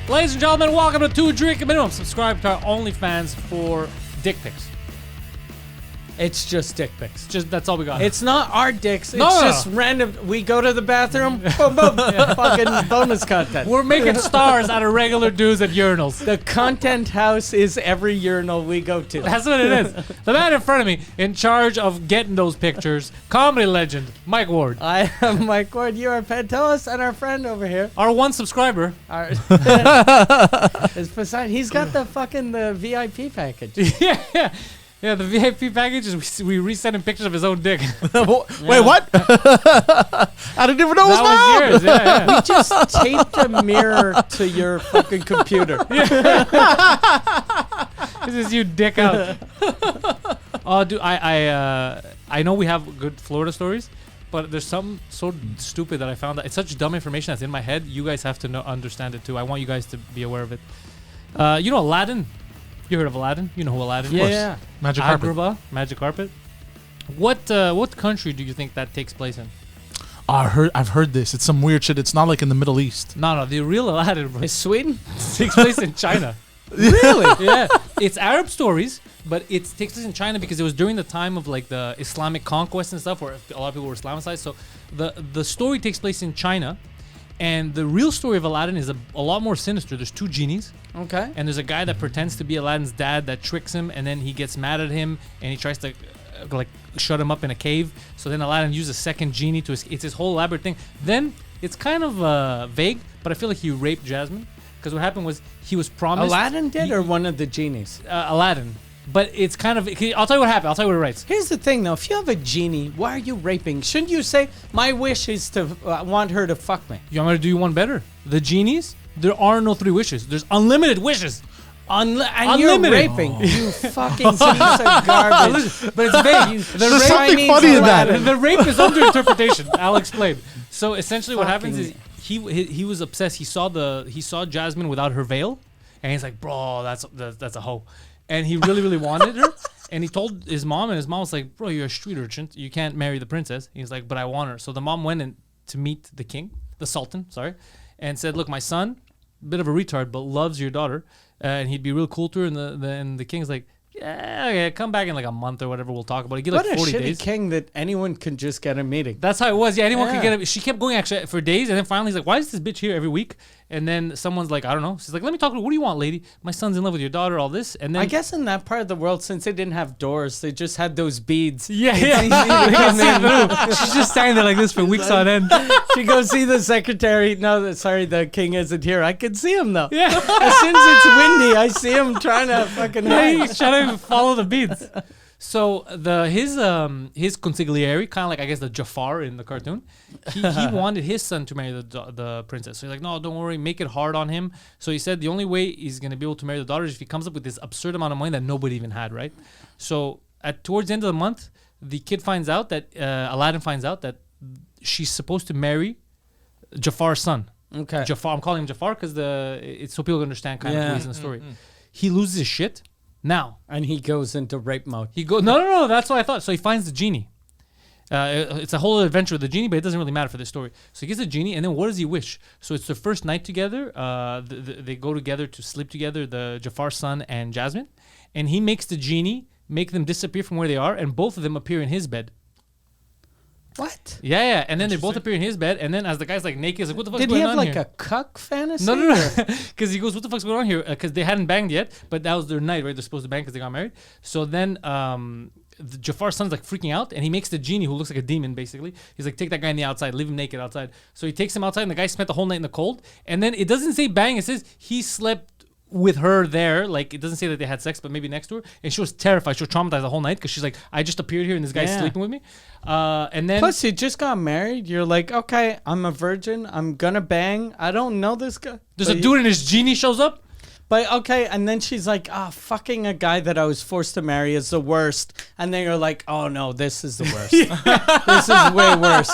Ladies and gentlemen, welcome to 2 Drink a Minimum. Subscribe to our OnlyFans for dick pics. It's just dick pics. Just that's all we got. It's not our dicks. It's No. just random. We go to the bathroom. Boom, boom. Fucking bonus content. We're making stars out of regular dudes at urinals. The content house is every urinal we go to. That's what it is. The man in front of me, in charge of getting those pictures, comedy legend, Mike Ward. I am Mike Ward. You are Pantelis, and our friend over here Our one subscriber. is Poseidon. He's got the VIP package. Yeah, the VIP package is we resend him pictures of his own dick. Wait, what? I didn't even know it was That was yours, yeah. We just taped a mirror to your fucking computer. This is you dick out. Oh, dude, I know we have good Florida stories, but there's something so stupid that I found that it's such dumb information that's in my head. You guys have to understand it too. I want you guys to be aware of it. You know Aladdin? You heard of Aladdin? You know who Aladdin is? Yeah. Magic carpet. Agrabah, Magic Carpet. What country do you think that takes place in? I've heard this. It's some weird shit. It's not like in the Middle East. No, the real Aladdin bro, Is Sweden? takes place in China. Really? Yeah, it's Arab stories, but it takes place in China because it was during the time of like the Islamic conquest and stuff, where a lot of people were Islamicized. So the story takes place in China, and the real story of Aladdin is a lot more sinister. There's 2 genies. Okay. And there's a guy that pretends to be Aladdin's dad that tricks him, and then he gets mad at him, and he tries to shut him up in a cave. So then Aladdin uses a second genie to it's his whole elaborate thing. Then it's kind of vague, but I feel like he raped Jasmine, because what happened was he was promised. Aladdin did, or one of the genies? Aladdin. But it's kind of. I'll tell you what happened. I'll tell you what it writes. Here's the thing, though. If you have a genie, why are you raping? Shouldn't you say, my wish is to want her to fuck me? You want me to do you one better? The genies, there are no 3 wishes. There's unlimited wishes. And Unlimited. you're raping. You fucking piece of garbage. But it's vague. There's something funny in that. The rape is under interpretation. I'll explain. So essentially, what happens Fucking- is he was obsessed. He saw Jasmine without her veil, and he's like, bro, that's a hoe, and he really wanted her. And he told his mom, and his mom was like, bro, you're a street urchin. You can't marry the princess. He's like, but I want her. So the mom went in to meet the sultan, and said, look, my son, bit of a retard, but loves your daughter, and he'd be real cool to her. And the king's like, yeah, okay, come back in like a month or whatever. We'll talk about it. Give like What a 40 shitty days. king that anyone can just get a meeting. That's how it was. Yeah, anyone could Yeah. get it. She kept going actually for days, and then finally he's like, why is this bitch here every week? And then someone's like, I don't know. She's like, let me talk to her. What do you want, lady? My son's in love with your daughter, all this. And then I guess in that part of the world, since they didn't have doors, they just had those beads. Yeah. They come in. She's just standing there like this for weeks on end. She goes see the secretary. No, sorry, the king isn't here. I can see him though. Yeah. As soon as it's windy, I see him trying to fucking hide. He's trying to follow the beats. So his consigliere, kind of like I guess the Jafar in the cartoon, he wanted his son to marry the princess. So he's like, no, don't worry, make it hard on him. So he said the only way he's gonna be able to marry the daughter is if he comes up with this absurd amount of money that nobody even had, right? So towards the end of the month, the kid finds out that Aladdin finds out that she's supposed to marry Jafar's son. Okay. Jafar, I'm calling him Jafar because it's so people can understand kind of who he's in the story. Mm-hmm. He loses his shit. Now And he goes into rape mode. he goes. No. That's what I thought. So he finds the genie. It's a whole adventure with the genie, but it doesn't really matter for this story. So he gets the genie, and then what does he wish? So it's their first night together. They go together to sleep together, the Jafar's son and Jasmine, and he makes the genie make them disappear from where they are, and both of them appear in his bed. What? Yeah. And then they both appear in his bed, and then as the guy's like naked, he's like, what the fuck's Did he going have on like here? a cuck fantasy? No. Because he goes, what the fuck's going on here? Because they hadn't banged yet, but that was their night, right? They're supposed to bang because they got married. So then the Jafar's son's like freaking out, and he makes the genie, who looks like a demon, basically. He's like, take that guy in the outside, leave him naked outside. So he takes him outside, and the guy spent the whole night in the cold. And then it doesn't say bang, it says he slept with her there. Like, it doesn't say that they had sex, but maybe next to her. And she was terrified. She was traumatized the whole night because she's like, I just appeared here, and this guy's Yeah. sleeping with me. And then... Plus, you just got married. You're like, okay, I'm a virgin. I'm gonna bang. I don't know this guy. there's But a dude and his genie shows up. But okay, and then she's like, fucking a guy that I was forced to marry is the worst. And then you're like, oh no, this is the worst. This is way worse.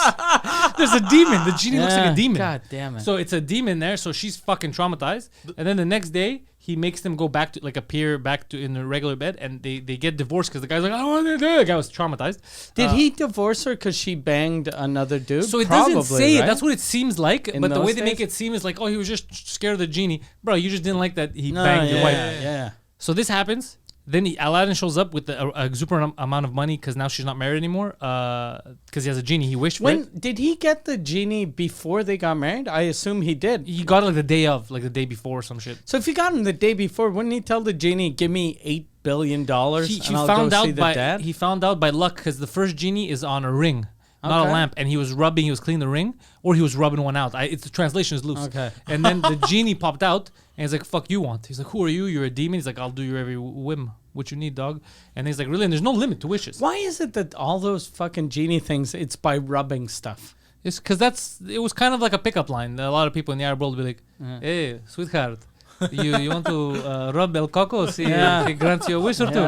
There's a demon. The genie looks like a demon. God damn it. So it's a demon there. So she's fucking traumatized. And then the next day, he makes them go back to appear back to in the regular bed, and they get divorced because the guy's like, I don't want to do it. The guy was traumatized. Did he divorce her because she banged another dude? So it Probably, doesn't say it. right? That's what it seems like. In but the way those they make days? it seem is like, oh, he was just scared of the genie. Bro, you just didn't like that he banged your wife. Yeah. So this happens. Then Aladdin shows up with the exuberant amount of money because now she's not married anymore. Because he has a genie. He wished for it. Did he get the genie before they got married? I assume he did. He got it like the day of, like the day before or some shit. So if he got him the day before, wouldn't he tell the genie, "Give me $8 billion and I'll found go out see the by dad"? he found out by luck because the first genie is on a ring, not Okay. a lamp, and he was cleaning the ring, or he was rubbing one out. It's the translation is loose. Okay. And then the genie popped out, and he's like, "Fuck you want?" He's like, "Who are you? You're a demon." He's like, "I'll do your every whim. What you need, dog?" And he's like, "Really?" And there's no limit to wishes. Why is it that all those fucking genie things, it's by rubbing stuff? It's because it was kind of like a pickup line. A lot of people in the Arab world will be like, "Hey, sweetheart, you want to rub El Coco? See if he grants you a wish or two."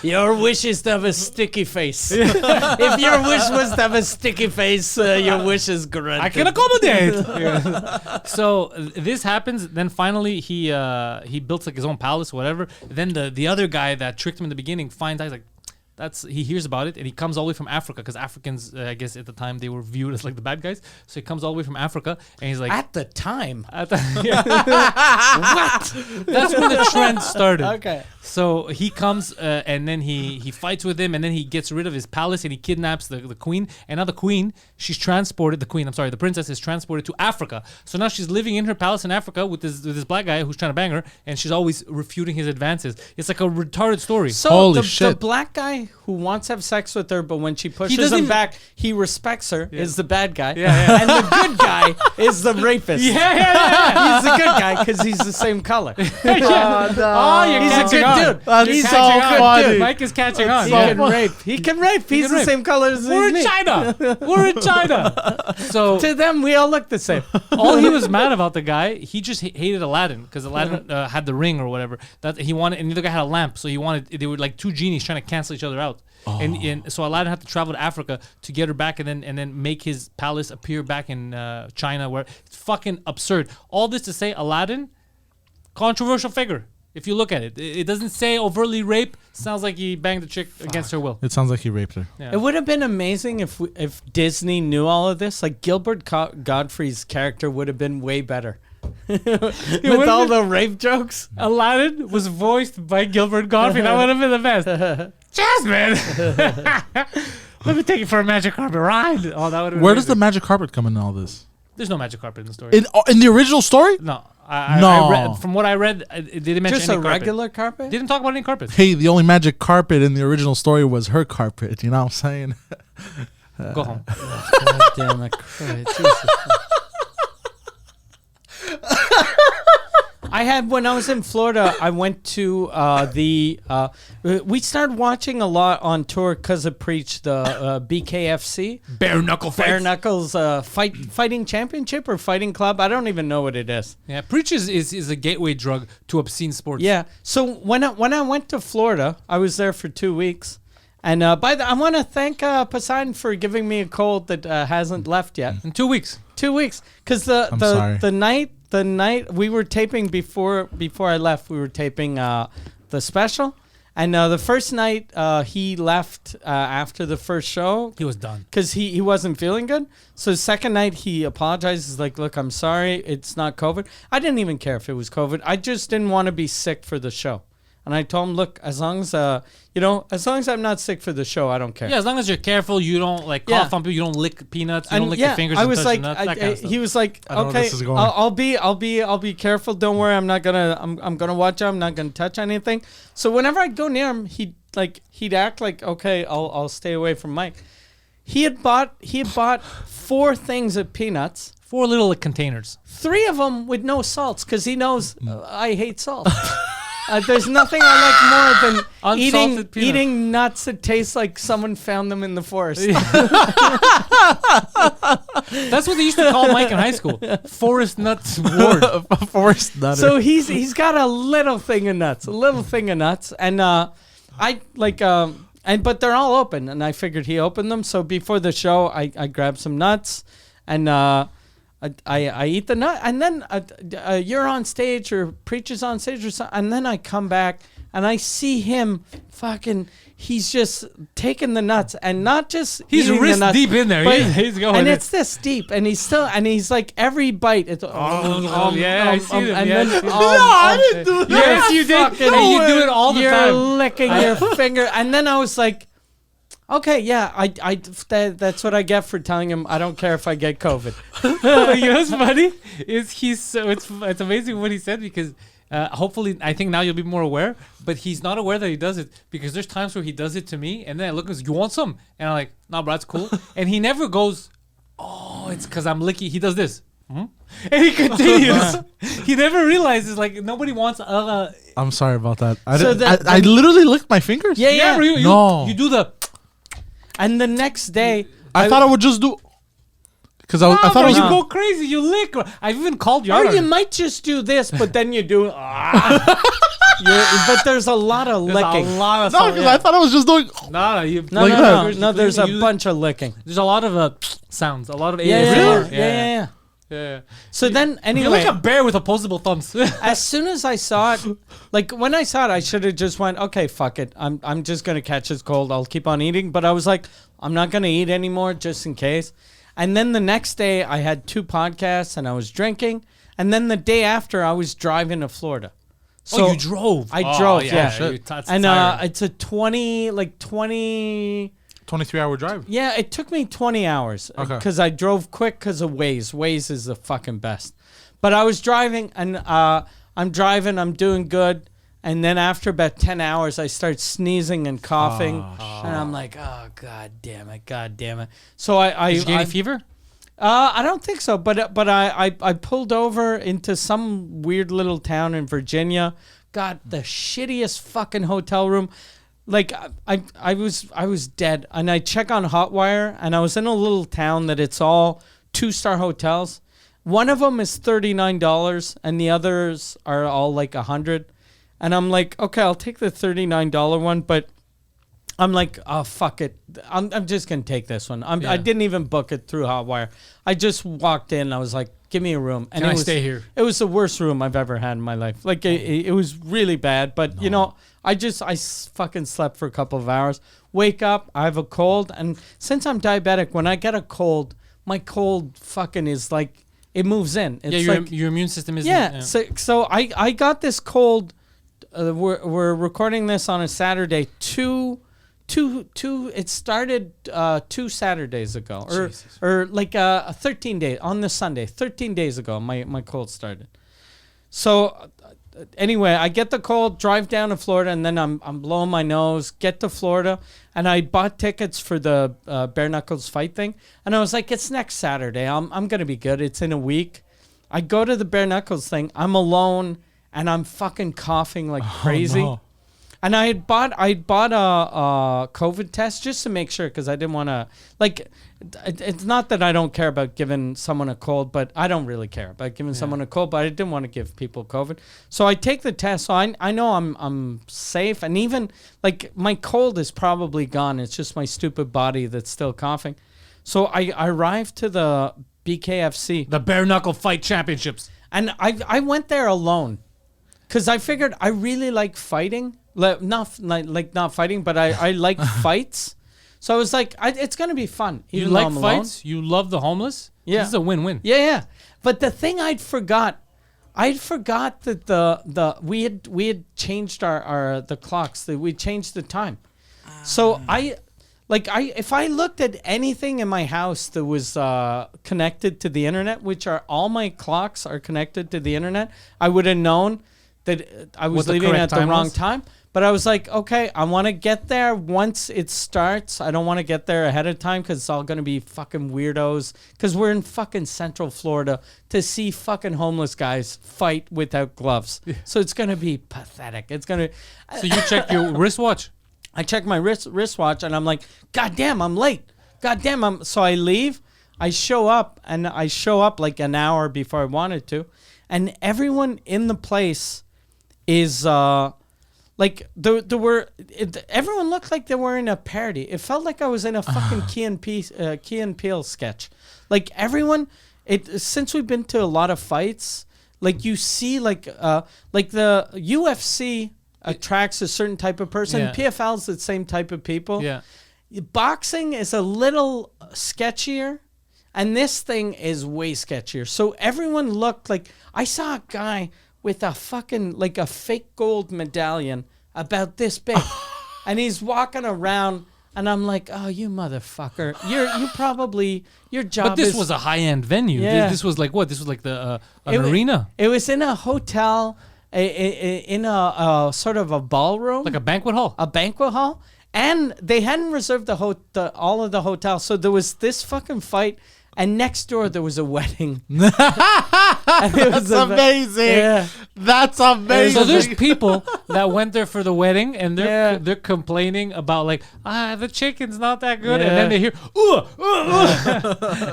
Your wish is to have a sticky face. If your wish was to have a sticky face, your wish is granted. I can accommodate. So this happens. Then finally he built like his own palace, or whatever. Then the other guy that tricked him in the beginning finds out. He's like, he hears about it, and he comes all the way from Africa because Africans, I guess at the time they were viewed as like the bad guys. So he comes all the way from Africa, and he's like, At the time. what? That's when the trend started. Okay. So he comes and then he fights with him, and then he gets rid of his palace and he kidnaps the queen. And now the princess is transported to Africa. So now she's living in her palace in Africa with this black guy who's trying to bang her, and she's always refuting his advances. It's like a retarded story. So Holy the shit. black guy who wants to have sex with her, but when she pushes doesn't him even- back, he respects her, is the bad guy. Yeah. And the good guy is the rapist. Yeah. He's the good guy because he's the same color. Oh, you're He's a catching good on. dude. That's You're He's so catching on. funny. Mike is catching on. He Yeah. can rape. He can rape. He's can the rape. same color as We're in me. China. We're in China. So To them, we all look the same. all he was mad about the guy, he just hated Aladdin because Aladdin had the ring or whatever that he wanted, and the other guy had a lamp, so they were like two genies trying to cancel each other out. And so Aladdin had to travel to Africa to get her back, and then make his palace appear back in China, where it's fucking absurd. All this to say, Aladdin, controversial figure. If you look at it, it doesn't say overtly rape. Sounds like he banged the chick against her will. It sounds like he raped her. Yeah. It would have been amazing if Disney knew all of this. Like Gilbert Godfrey's character would have been way better. With all the rape jokes. Aladdin was voiced by Gilbert Godfrey. That would have been the best. Jasmine, let me take you for a magic carpet ride. Oh, that would have. Where does the magic carpet come in all this? There's no magic carpet in the story. In the original story? No. No. I read, from what I read, it didn't mention Just any a carpet. regular carpet? Didn't talk about any carpet. Hey, the only magic carpet in the original story was her carpet. You know what I'm saying? Go home. God damn it. Christ. Jesus. I had, when I was in Florida, I went to we started watching a lot on tour because of Preach, the BKFC. Bare knuckle Bare fight. Knuckles fighting championship or fighting club. I don't even know what it is. Yeah, Preach is a gateway drug to obscene sports. Yeah. So when I went to Florida, I was there for 2 weeks. And I want to thank Poseidon for giving me a cold that hasn't left yet. In 2 weeks. 2 weeks, because I'm sorry. the night we were taping before I left, we were taping the special, and the first night he left after the first show He was done. because he wasn't feeling good. So the second night he apologizes, like, look, I'm sorry, it's not COVID. I didn't even care if it was COVID. I just didn't want to be sick for the show. And I told him, look, as long as I'm not sick for the show, I don't care. Yeah, as long as you're careful, you don't like cough on people, you don't lick peanuts, you don't lick your fingers. I and was touch like, the nuts, that kind of stuff. he was like, I don't know where okay, this is going. I'll be careful. Don't worry, I'm gonna watch him. I'm not gonna touch anything. So whenever I'd go near him, he'd act like, okay, I'll stay away from Mike. He had bought 4 things of peanuts. 4 little containers. 3 of them with no salts because he knows I hate salt. There's nothing I like more than Unsalted peanut. eating nuts that taste like someone found them in the forest. That's what they used to call Mike in high school. Forest Nuts Ward. Forest nutter. So he's got a little thing of nuts, and but they're all open, and I figured he opened them. So before the show, I grabbed some nuts, and I eat the nut, and then you're on stage or preacher's on stage or something, and then I come back and I see him fucking. He's just taking the nuts and not just He's eating wrist the nuts, deep in there. but- He's going. and in. it's this deep, and he's like every bite. It's yeah, I see them. and Yeah, then I see them. I didn't do that. Yes, you did. fucking- And you do it all the you're time. licking your finger, and then I was like, okay, yeah, that's what I get for telling him I don't care if I get COVID. You know what's funny? It's amazing what he said because hopefully I think now you'll be more aware, but he's not aware that he does it because there's times where he does it to me and then I look and goes, you want some? And I'm like, nah, bro, that's cool. And he never goes, oh, it's because I'm licky. He does this. And he continues. He never realizes like nobody wants I'm sorry about that. I, So didn't, I literally licked my fingers. Yeah. bro, No. you do the And the next day, I thought I would just do. Because I thought bro, I was. you go crazy, you lick. I've even called you out or on you it. might just do this, but then you do. But there's a lot of There's licking. a lot of No, because I thought I was just doing. no, No, Like that. no, there's a You- bunch of licking. There's a lot of sounds, a lot of Yeah, ASMR. yeah. Yeah. So then, You're anyway, like a bear with opposable thumbs. as soon as I saw it, like when I saw it, I should have just went, okay, fuck it. I'm just gonna catch this cold. I'll keep on eating. But I was like, I'm not gonna eat anymore just in case. And then the next day, I had 2 podcasts and I was drinking. And then the day after, I was driving to Florida. So oh, you drove. I drove, yeah. That's and tiring. it's a 20. 23-hour drive. Yeah, it took me 20 hours Okay. because I drove quick because of Waze. Waze is the fucking best. But I was driving and I'm driving, I'm doing good. And then after about 10 hours, I start sneezing and coughing. And I'm like, oh, God damn it. So Did you get any I fever? I don't think so, but I pulled over into some weird little town in Virginia, got the shittiest fucking hotel room. Like I was dead, and I check on Hotwire, and I was in a little town that it's all 2-star hotels. One of them is $39, and the others are all like $100. And I'm like, okay, I'll take the $39 one, but I'm like, oh, fuck it. I'm just going to take this one. I didn't even book it through Hotwire. I just walked in. I was like, give me a room. And Can I was, stay here? It was the worst room I've ever had in my life. Like, it was really bad. But, you know, I fucking slept for a couple of hours. Wake up. I have a cold. And since I'm diabetic, when I get a cold, my cold fucking is like, it moves in. It's Your immune system isn't. yeah. So I got this cold. We're recording this on a Saturday. It started 2 Saturdays ago, or like 13 days on the Sunday. 13 days ago, my cold started. So anyway, I get the cold, drive down to Florida, and then I'm blowing my nose. Get to Florida, and I bought tickets for the bare knuckles fight thing, and I was like, it's next Saturday. I'm gonna be good. It's in a week. I go to the bare knuckles thing. I'm alone, and I'm fucking coughing like crazy. no. And I bought a COVID test just to make sure because I didn't want to, like, it's not that I don't care about giving someone a cold, but I don't really care about giving someone a cold, but I didn't want to give people COVID. So I take the test. So I know I'm safe. And even, like, my cold is probably gone. It's just my stupid body that's still coughing. So I arrived to the BKFC. The bare knuckle fight championships. And I went there alone because I figured I really like fighting. Not fighting, but I like fights. So I was like, it's going to be fun. You even though like I'm alone. fights? You love the homeless? Yeah. This is a win-win. Yeah. But the thing I'd forgot that we had changed our the clocks. That we changed the time. So if I looked at anything in my house that was connected to the internet, which are all my clocks are connected to the internet, I would have known I was What the leaving at correct the time wrong was? time. But I was like, okay, I want to get there once it starts. I don't want to get there ahead of time because it's all going to be fucking weirdos. Because we're in fucking Central Florida to see fucking homeless guys fight without gloves. So it's going to be pathetic. It's going to... So you checked your wristwatch. I check my wristwatch and I'm like, God damn, I'm late. God damn, So I leave. I show up like an hour before I wanted to. And everyone in the place is... everyone looked like they were in a parody. It felt like I was in a fucking Key and Peele sketch. Like everyone, since we've been to a lot of fights, like you see like the UFC attracts a certain type of person. Yeah. PFL's the same type of people. Yeah. Boxing is a little sketchier, and this thing is way sketchier. So everyone looked like I saw a guy with a fucking like a fake gold medallion about this big, and he's walking around, and I'm like, oh, you motherfucker, your job. But this is, was a high-end venue. Yeah. This was like what? This was like the an It wa- arena, It was in a hotel, in a sort of a ballroom, like a banquet hall. a banquet hall, and they hadn't reserved all of the hotel, so there was this fucking fight. And next door there was a wedding. That's amazing. Yeah. That's amazing. So there's people that went there for the wedding, and Yeah. they're complaining about like the chicken's not that good, Yeah. and then they hear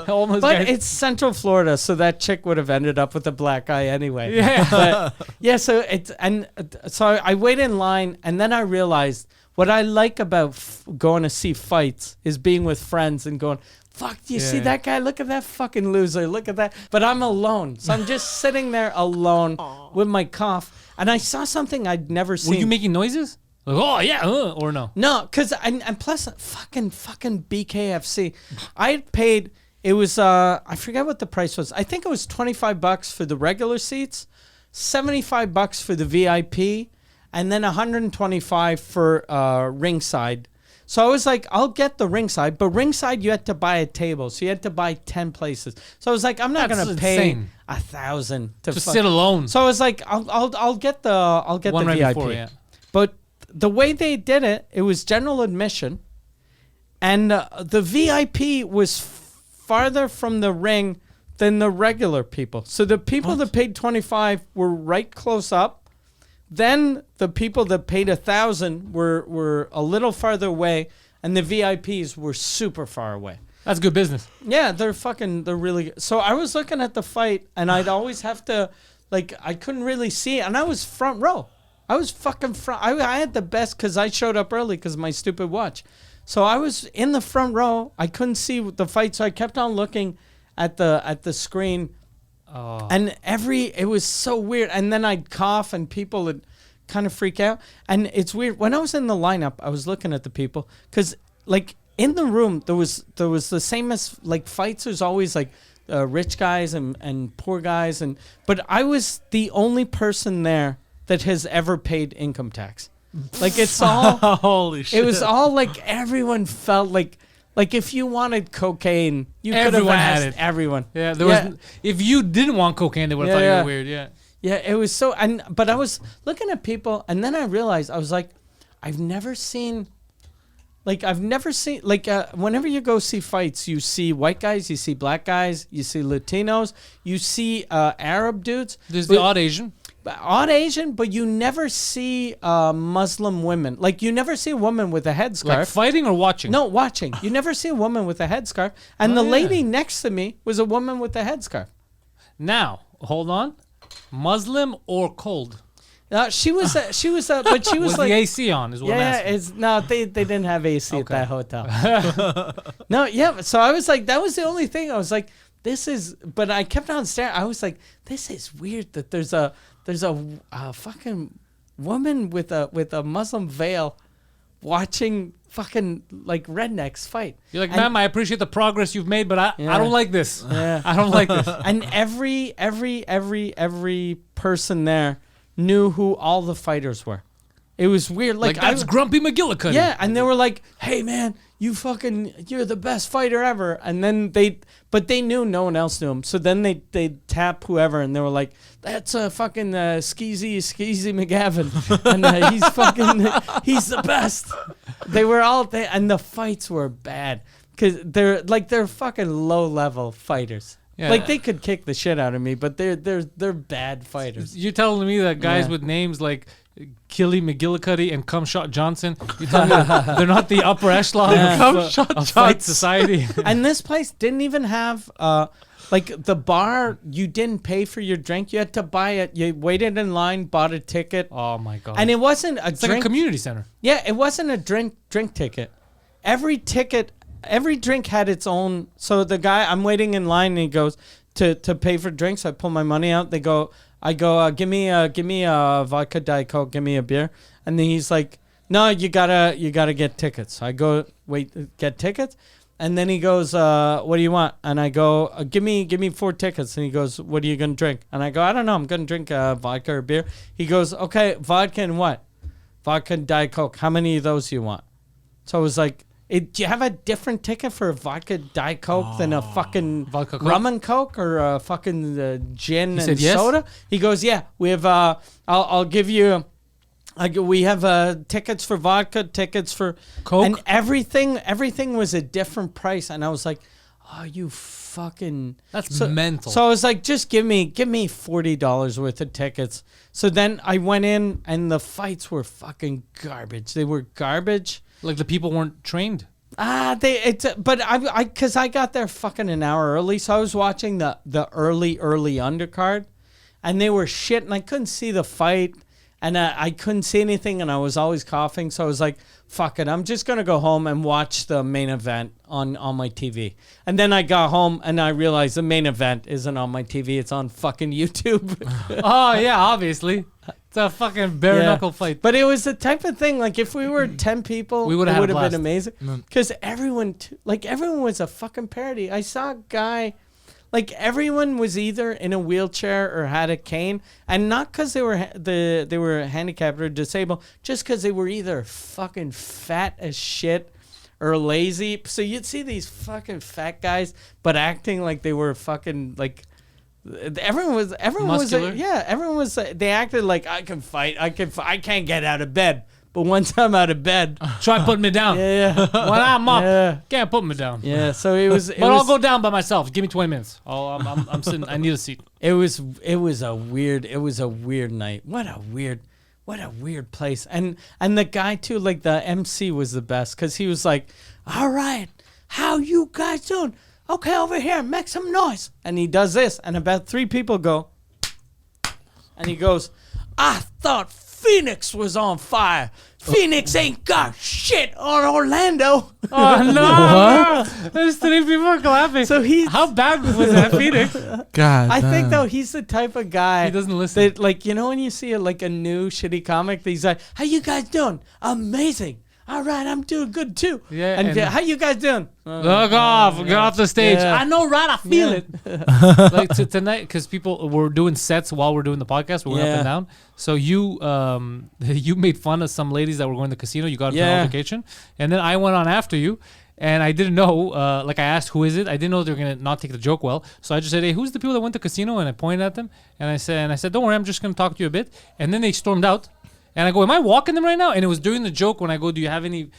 almost. But guys. it's Central Florida, so that chick would have ended up with a black guy anyway. Yeah. But yeah, so I wait in line, and then I realized what I like about going to see fights is being with friends and going, fuck, do you see Yeah. that guy? Look at that fucking loser. Look at that. But I'm alone. So I'm just sitting there alone with my cough. And I saw something I'd never seen. Were you making noises? Like, oh yeah, or no? No, because and plus fucking BKFC. I had paid. It was I forget what the price was. I think it was $25 for the regular seats, $75 for the VIP, and then $125 for ringside. So I was like, I'll get the ringside, but ringside you had to buy a table, so you had to buy 10 places. So I was like, I'm not That's gonna pay insane. $1,000 to Just sit alone. So I was like, I'll get the One right VIP. before, yeah. But the way they did it, it was general admission, and the VIP was farther from the ring than the regular people. So the people that paid $25 were right close up. Then the people that paid $1,000 were a little farther away, and the VIPs were super far away. That's good business. Yeah, they're really good. So I was looking at the fight, and I'd always have to, like, I couldn't really see, and I was front row. I was fucking front. I had the best because I showed up early because of my stupid watch. So I was in the front row. I couldn't see the fight, so I kept on looking at the screen. Oh. And it was so weird. And then I'd cough and people would kind of freak out. And it's weird. When I was in the lineup, I was looking at the people because, like, in the room, there was the same as, like, fights. There's always, like, rich guys and poor guys. But I was the only person there that has ever paid income tax. Like, it's all... Holy shit. It was all, like, everyone felt like if you wanted cocaine, you could have Everyone had asked it. everyone. Yeah, there was. If you didn't want cocaine, they would have thought you Yeah. were weird. Yeah. Yeah, it was so, but I was looking at people, and then I realized, I was like, I've never seen, whenever you go see fights, you see white guys, you see black guys, you see Latinos, you see Arab dudes. There's but- the odd Asian. Odd Asian, but you never see Muslim women. Like, you never see a woman with a headscarf. Like fighting or watching? No, watching. You never see a woman with a headscarf. And the lady next to me was a woman with a headscarf. Now, hold on. Muslim or cold? She was, but she was Was like, the AC on? Is what I'm asking. they didn't have AC at Okay. that hotel. No, yeah. So I was like, that was the only thing. I was like, but I kept on staring. I was like, this is weird that there's a fucking woman with a Muslim veil watching fucking, like, rednecks fight. You're like, And- ma'am, I appreciate the progress you've made, but I don't like this. Yeah. I don't like this. And every person there knew who all the fighters were. It was weird. Like that's Grumpy McGillicuddy. Yeah, and they were like, "Hey, man, you're the best fighter ever." And then they knew no one else knew him. So then they tap whoever, and they were like, "That's a fucking Skeezy McGavin, and he's the best." They were all there, and the fights were bad because they're fucking low level fighters. Yeah. Like they could kick the shit out of me, but they're bad fighters. You're telling me that guys with names like Killy McGillicuddy and Cumshot Johnson, you're telling me they're not the upper echelon of fight society? And this place didn't even have like the bar. You didn't pay for your drink. You had to buy it. You waited in line, bought a ticket. Oh my god! And it wasn't it's like a community center. Yeah, it wasn't a drink ticket. Every drink had its own. So the guy, I'm waiting in line, and he goes to pay for drinks. I pull my money out. I go, give me a vodka Diet Coke, give me a beer. And then he's like, no, you gotta get tickets. I go, wait, get tickets? And then he goes, what do you want? And I go, give me 4 tickets. And he goes, what are you gonna drink? And I go, I don't know, I'm gonna drink vodka or beer. He goes, okay, vodka and what? Vodka and Diet Coke. How many of those do you want? So I was like, do you have a different ticket for a vodka Diet Coke than a fucking vodka Coke? rum and Coke or a fucking gin He and said yes? soda? He goes, yeah, we have, I'll give you, we have tickets for vodka, tickets for Coke? and everything was a different price. And I was like, oh, you fucking. That's mental. So I was like, just give me $40 worth of tickets. So then I went in and the fights were fucking garbage. They were garbage. Like the people weren't trained. But because I got there fucking an hour early, so I was watching the early undercard, and they were shit, and I couldn't see the fight, and I couldn't see anything, and I was always coughing, so I was like, fuck it, I'm just gonna go home and watch the main event on my TV. And then I got home and I realized the main event isn't on my TV, it's on fucking YouTube. Oh yeah, obviously. It's a fucking bare knuckle fight. But it was the type of thing, like if we were 10 people, we would it have would have been amazing. Because everyone was a fucking parody. I saw a guy, like everyone was either in a wheelchair or had a cane, and not because they were handicapped or disabled, just because they were either fucking fat as shit or lazy. So you'd see these fucking fat guys, but acting like they were fucking like. Everyone was they acted like I can fight, I can't get out of bed, but once I'm out of bed, try putting me down. Yeah. When I'm up, can't put me down. Yeah, so it was. I'll go down by myself. Give me 20 minutes. I'm sitting. I need a seat. It was a weird night. What a weird place. And the guy too, like the MC was the best because he was like, all right, how you guys doing? Okay, over here, make some noise. And he does this, and about 3 people go, and he goes, I thought Phoenix was on fire. Phoenix ain't got shit on Orlando. Oh, no. There's 3 people clapping. So how bad was that Phoenix? God, I think, though, he's the type of guy. He doesn't listen. That, like, you know when you see a new shitty comic, he's like, how you guys doing? Amazing. All right, I'm doing good too. Yeah. And how you guys doing? Get off the stage. Yeah. I know, right? I feel it. Like tonight, because people were doing sets while we're doing the podcast. We went up and down. So you made fun of some ladies that were going to the casino. You got into an altercation, and then I went on after you. And I didn't know, like I asked, who is it? I didn't know they were going to not take the joke well. So I just said, hey, who's the people that went to the casino? And I pointed at them. And I said, don't worry, I'm just going to talk to you a bit. And then they stormed out. And I go, am I walking them right now? And it was during the joke when I go, do you have any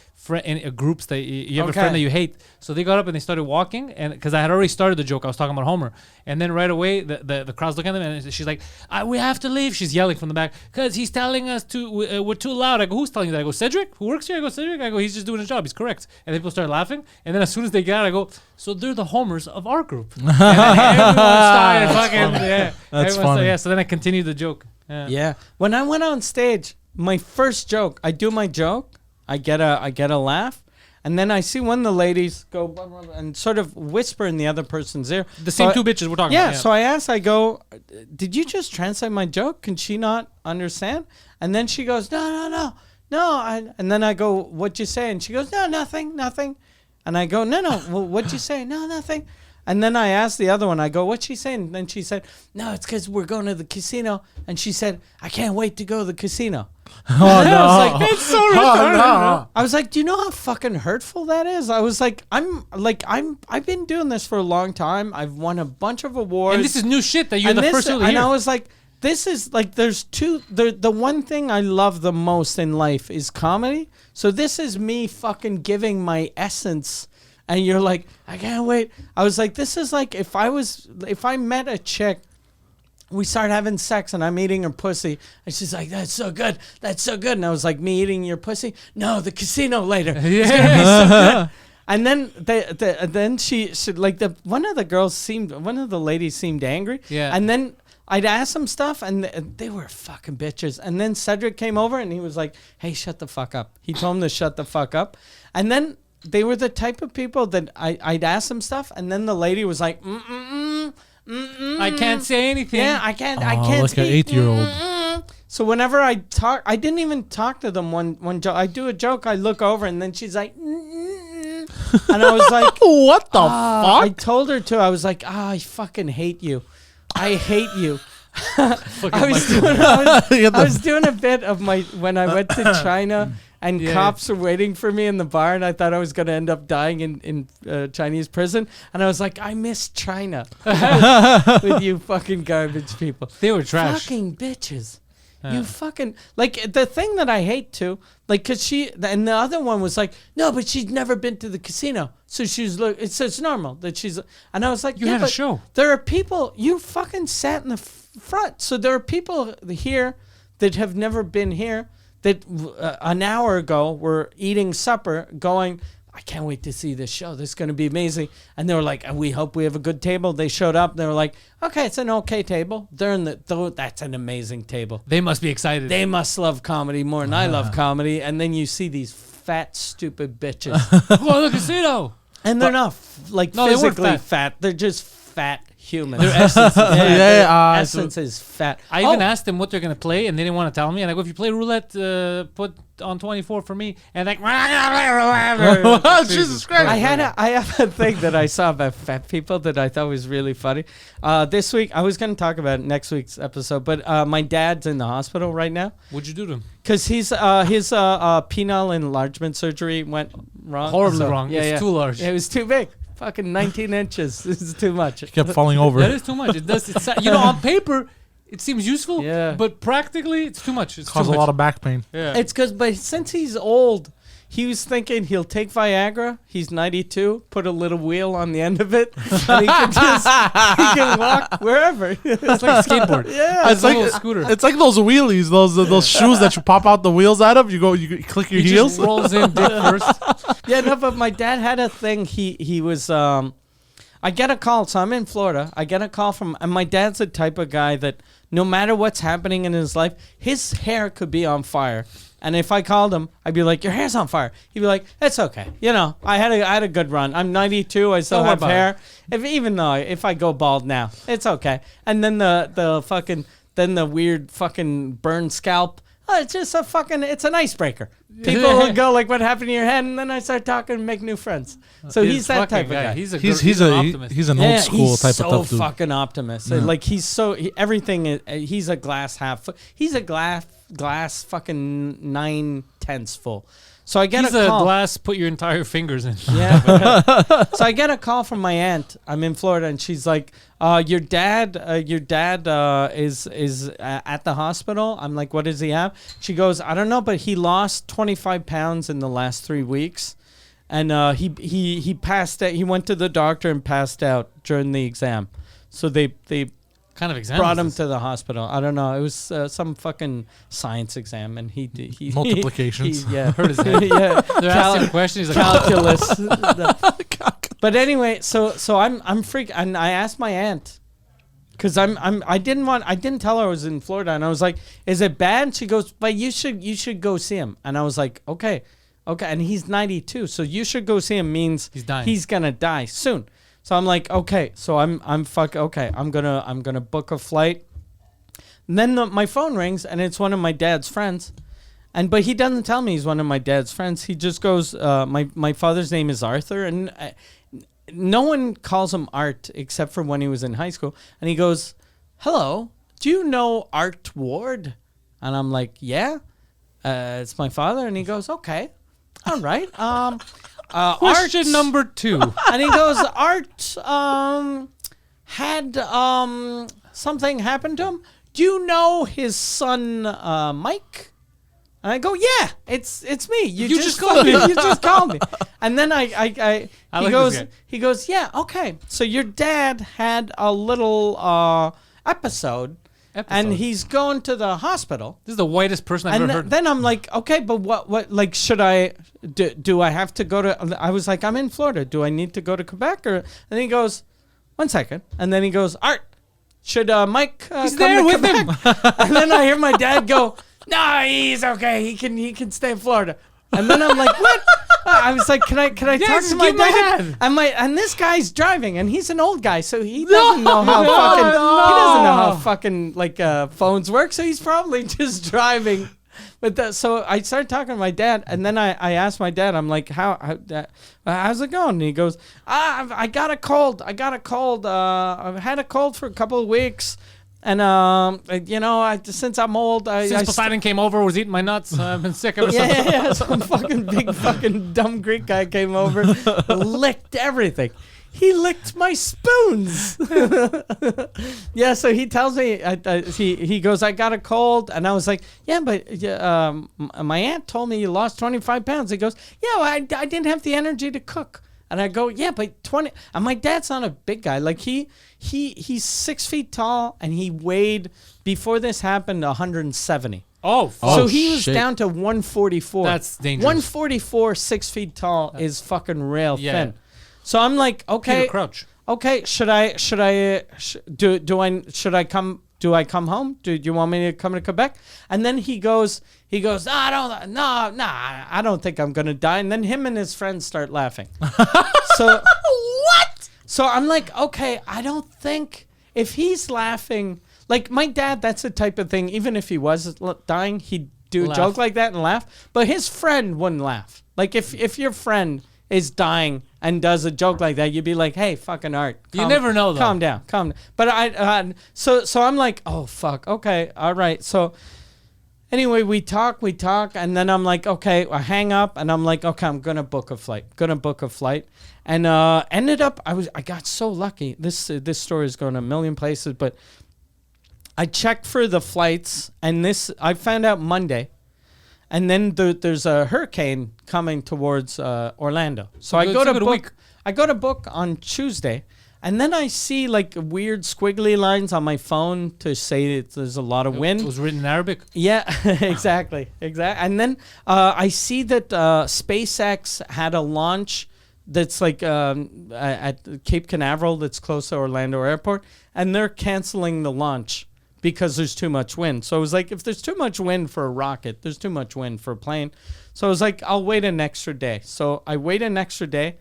groups that you have a friend that you hate? So they got up and they started walking, and because I had already started the joke, I was talking about Homer. And then right away, the crowd's looking at them, and she's like, we have to leave. She's yelling from the back, because he's telling us we're too loud. I go, who's telling you that? I go, Cedric, who works here? I go, Cedric. I go, he's just doing his job. He's correct. And then people start laughing. And then as soon as they get out, I go, so they're the Homers of our group. And then everyone started fucking, That's funny. So then I continued the joke. Yeah. When I went on stage, my first joke, I do my joke, I get a laugh, and then I see one of the ladies go blah, blah, blah, and sort of whisper in the other person's ear. The same 2 bitches we're talking about. Yeah, so I asked, I go, did you just translate my joke? Can she not understand? And then she goes, no. And then I go, what'd you say? And she goes, no, nothing. And I go, no. Well, what'd you say? No, nothing. And then I asked the other one, I go, what's she saying? And then she said, no, it's because we're going to the casino. And she said, I can't wait to go to the casino. Oh, no. I was like, it's so retarded. no. I was like, do you know how fucking hurtful that is? I was like, I've been doing this for a long time. I've won a bunch of awards. And this is new shit that you're the first to hear. And I was like, this is like, there's two, the one thing I love the most in life is comedy. So this is me fucking giving my essence. And you're like, I can't wait. I was like, this is like if I met a chick, we start having sex and I'm eating her pussy. And she's like, that's so good. That's so good. And I was like, me eating your pussy? No, the casino later. It's going to be so good. And then she like one of the ladies seemed angry. Yeah. And then I'd ask them stuff and they were fucking bitches. And then Cedric came over and he was like, hey, shut the fuck up. He told him to shut the fuck up. And then they were the type of people that I'd ask them stuff, and then the lady was like, I can't say anything. Yeah, I can't Like speak. an 8-year-old. So whenever I talk, I didn't even talk to them. One joke, I do a joke, I look over, and then she's like, and I was like, What the fuck? I told her to. I was like, I fucking hate you. I hate you. I was doing a bit of when I went to China. And cops were waiting for me in the bar, and I thought I was going to end up dying in Chinese prison. And I was like, I miss China with you fucking garbage people. They were trash. Fucking bitches. You fucking... Like, the thing that I hate, too, like, because and the other one was like, no, but she's never been to the casino. So she's... It's normal that she's... And I was like, you had a show. There are people... You fucking sat in the front. So there are people here that have never been here that an hour ago were eating supper going, I can't wait to see this show. This is going to be amazing. And they were like, we hope we have a good table. They showed up. They were like, okay, it's an okay table. They're in that's an amazing table. They must be excited. They must love comedy more than I love comedy. And then you see these fat, stupid bitches. Go to the casino. And they're not physically fat. They're just fat humans. Their essence. Essence is fat. I even asked them what they're going to play, and they didn't want to tell me. And I go, if you play roulette, put on 24 for me. And like, Jesus Christ. I have a thing that I saw about fat people that I thought was really funny. This week, I was going to talk about it next week's episode, but my dad's in the hospital right now. What'd you do to him? Because his penile enlargement surgery went wrong. Horribly wrong. It's too large. It was too big. Fucking 19 inches. This is too much. He kept falling over. That is too much. It does. It's, on paper, it seems useful. Yeah. But practically, it's too much. It's Cause too a much. lot of back pain. Yeah. It's because, but since he's old, he was thinking he'll take Viagra. He's 92. Put a little wheel on the end of it, and he can walk wherever. It's like a skateboard. Yeah, It's like a scooter. It's like those wheelies, those shoes that you pop out the wheels out of. You click your He heels. just rolls in dick first. Yeah, no, but my dad had a thing. He was. I get a call. So I'm in Florida. I get a call from, and my dad's the type of guy that no matter what's happening in his life, his hair could be on fire. And if I called him, I'd be like, your hair's on fire. He'd be like, it's okay. I had a good run. I'm 92. I still have hair. Even though if I go bald now, it's okay. And then the weird fucking burned scalp. Oh, it's just it's an icebreaker. People will go like, what happened to your head? And then I start talking and make new friends. So he's that type of guy. He's He's an optimist. he's an old school type of tough dude. He's so fucking optimist. Yeah. Like everything is. He's a glass half. He's a glass fucking 9/10 full. So I get He's a call. glass. Put your entire fingers in. Yeah. So I get a call from my aunt. I'm in Florida, and she's like, "Your dad is at the hospital." I'm like, "What does he have?" She goes, "I don't know, but he lost 25 pounds in the last 3 weeks, and he passed out. He went to the doctor and passed out during the exam. So they Kind of exam. brought him to the hospital. I don't know. It was some fucking science exam, and he Multiplications. yeah, Hurt his head. yeah. They're asking him questions. He's like, Calculus. But anyway, so I'm freaked, and I asked my aunt because I didn't tell her I was in Florida, and I was like, "Is it bad?" And she goes, "But you should go see him." And I was like, "Okay," and he's 92, so you should go see him means He's dying. He's gonna die soon. So I'm like, okay, so I'm gonna book a flight. And then my phone rings, and it's one of my dad's friends. But he doesn't tell me he's one of my dad's friends. He just goes, my father's name is Arthur, and no one calls him Art except for when he was in high school. And he goes, "Hello, do you know Art Ward?" And I'm like, "Yeah, it's my father." And he goes, "Okay, all right. Question Art, number 2. and he goes, Art had something happen to him. Do you know his son Mike?" And I go, "Yeah, it's me. You just called me. You just called me." And then he goes, "Yeah, okay. So your dad had a little episode, and he's going to the hospital." This is the whitest person I've ever heard. Then I'm like, "Okay, but what like should I do? I have to go to?" I was like, "I'm in Florida. Do I need to go to Quebec?" Or and he goes, "1 second," and then he goes, "Art, should Mike He's come there to with Quebec?" And then I hear my dad go, "No, he's okay. He can stay in Florida." And then I'm like, "What?" I was like, "Can I talk just to my give my dad?" hand. And this guy's driving, and he's an old guy, so he doesn't know how fucking like phones work. So he's probably just driving. But so I started talking to my dad, and then I asked my dad, I'm like, how's it going? And he goes, I got a cold. I've had a cold for a couple of weeks. And since I'm old, Since Poseidon came over, was eating my nuts. I've been sick of it. yeah. Some fucking big fucking dumb Greek guy came over, licked everything. He licked my spoons. Yeah, so he tells me, he goes, "I got a cold." And I was like, "Yeah, but my aunt told me you lost 25 pounds. He goes, "Yeah, well, I didn't have the energy to cook." And I go, "Yeah, but 20." And my dad's not a big guy. Like he's 6 feet tall, and he weighed, before this happened, 170. So he was down to 144. That's dangerous. 144, 6 feet tall is fucking real thin. So I'm like, okay, Peter Crouch. okay. Should I come home? Do you want me to come to Quebec? And then he goes, I don't think I'm gonna die. And then him and his friends start laughing. So what? So I'm like, okay, I don't think if he's laughing, like my dad, that's the type of thing. Even if he was dying, he'd do a joke like that and laugh. But his friend wouldn't laugh. Like if your friend is dying and does a joke like that, you'd be like, "Hey, fucking Art, You never know, though. Calm down. But so I'm like, "Oh fuck, okay, all right." So anyway, we talk, and then I'm like, "Okay," I hang up, and I'm like, "Okay, I'm gonna book a flight." And ended up, I got so lucky. This story is going a million places, but I checked for the flights, and I found out Monday. And then there's a hurricane coming towards Orlando. So I go to book on Tuesday, and then I see like weird squiggly lines on my phone to say that there's a lot of wind. It was written in Arabic. Yeah, exactly. And then I see that SpaceX had a launch that's like at Cape Canaveral, that's close to Orlando Airport, and they're canceling the launch because there's too much wind. So I was like, if there's too much wind for a rocket, there's too much wind for a plane. So I was like, I'll wait an extra day. So I wait an extra day.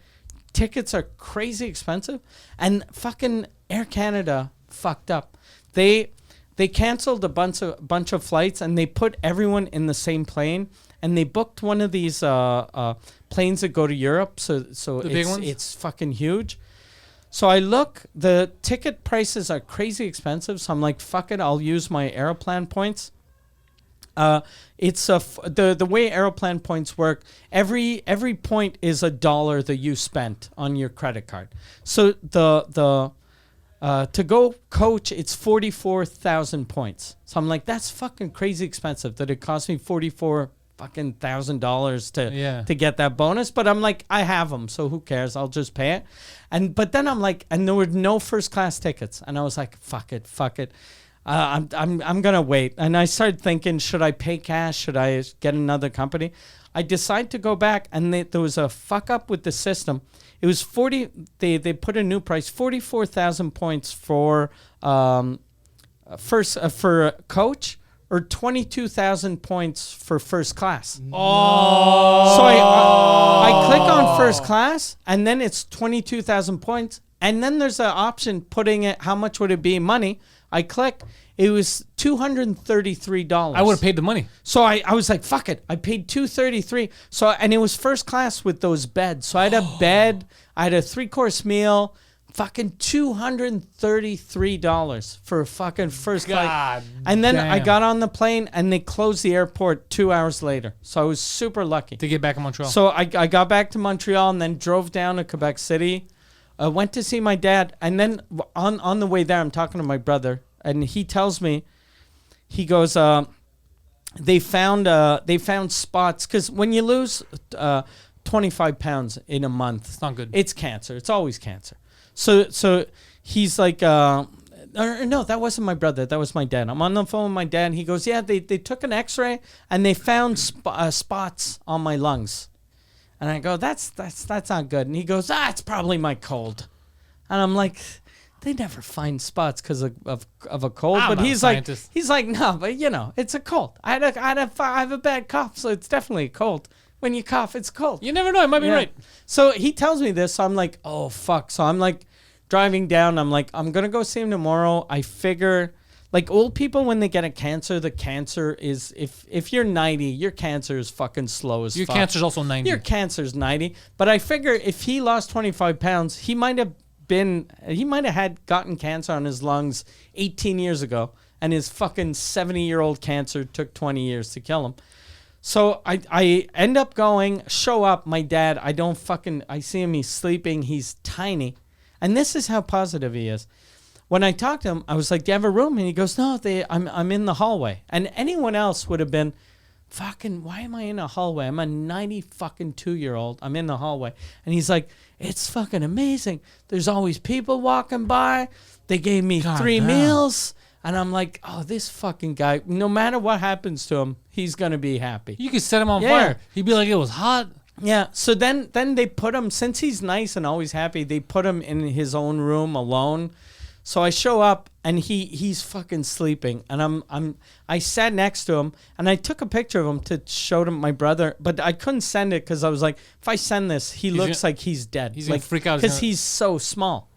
Tickets are crazy expensive. And fucking Air Canada fucked up. They canceled a bunch of flights, and they put everyone in the same plane. And they booked one of these planes that go to Europe. So the big ones? It's fucking huge. So I look, the ticket prices are crazy expensive. So I'm like, fuck it, I'll use my Aeroplan points. It's the way Aeroplan points work. Every point is $1 that you spent on your credit card. So the to go coach, it's 44,000 points. So I'm like, that's fucking crazy expensive that it cost me $44,000 to get that bonus. But I'm like, I have them, so who cares? I'll just pay it. But then I'm like, and there were no first class tickets, and I was like, fuck it. I'm gonna wait. And I started thinking, should I pay cash? Should I get another company? I decided to go back, and there was a fuck up with the system. It was 40. They put a new price, 44,000 points for for coach, or 22,000 points for first class. Oh. So I click on first class, and then it's 22,000 points. And then there's an option putting it, how much would it be in money? I click. It was $233. I would have paid the money. So I was like, fuck it. I paid $233. So, and it was first class with those beds. So I had a bed. I had a 3-course meal. Fucking $233 for a fucking first class. God And then I damn. got on the plane and they closed the airport 2 hours later. So I was super lucky. To get back in Montreal. So I got back to Montreal and then drove down to Quebec City. Went to see my dad. And then on the way there, I'm talking to my brother. And he tells me, he goes, they found spots. Because when you lose 25 pounds in a month, it's not good. it's cancer. It's always cancer. So he's like, no, that wasn't my brother. That was my dad. I'm on the phone with my dad. He goes, yeah, they took an X-ray and they found spots on my lungs. And I go, that's not good. And he goes, it's probably my cold. And I'm like, they never find spots because of a cold. I'm But not a he's scientist. like, no, but it's a cold. I have a bad cough, so it's definitely a cold. When you cough, it's cold. You never know. I might be Yeah. right. So he tells me this. So I'm like, oh, fuck. So I'm like driving down. I'm like, I'm going to go see him tomorrow. I figure, like old people, when they get a cancer, the cancer is, if you're 90, your cancer is fucking slow as Your fuck. cancer's also 90. Your cancer's 90. But I figure if he lost 25 pounds, he might have had gotten cancer on his lungs 18 years ago. And his fucking 70-year-old cancer took 20 years to kill him. So I end up going, show up, my dad, I see him, he's sleeping, he's tiny. And this is how positive he is. When I talked to him, I was like, do you have a room? And he goes, no, I'm in the hallway. And anyone else would have been, fucking, why am I in a hallway? I'm a 92-year-old. I'm in the hallway. And he's like, it's fucking amazing. There's always people walking by. They gave me God 3 damn. meals. And I'm like, oh, this fucking guy, no matter what happens to him, he's going to be happy. You could set him on Yeah. fire. He'd be like, it was hot. Yeah. So then they put him, since he's nice and always happy, they put him in his own room alone. So I show up and he's fucking sleeping. And I sat next to him and I took a picture of him to show to my brother, but I couldn't send it because I was like, if I send this, he looks like he's dead. He's gonna freak out. Because he's so small.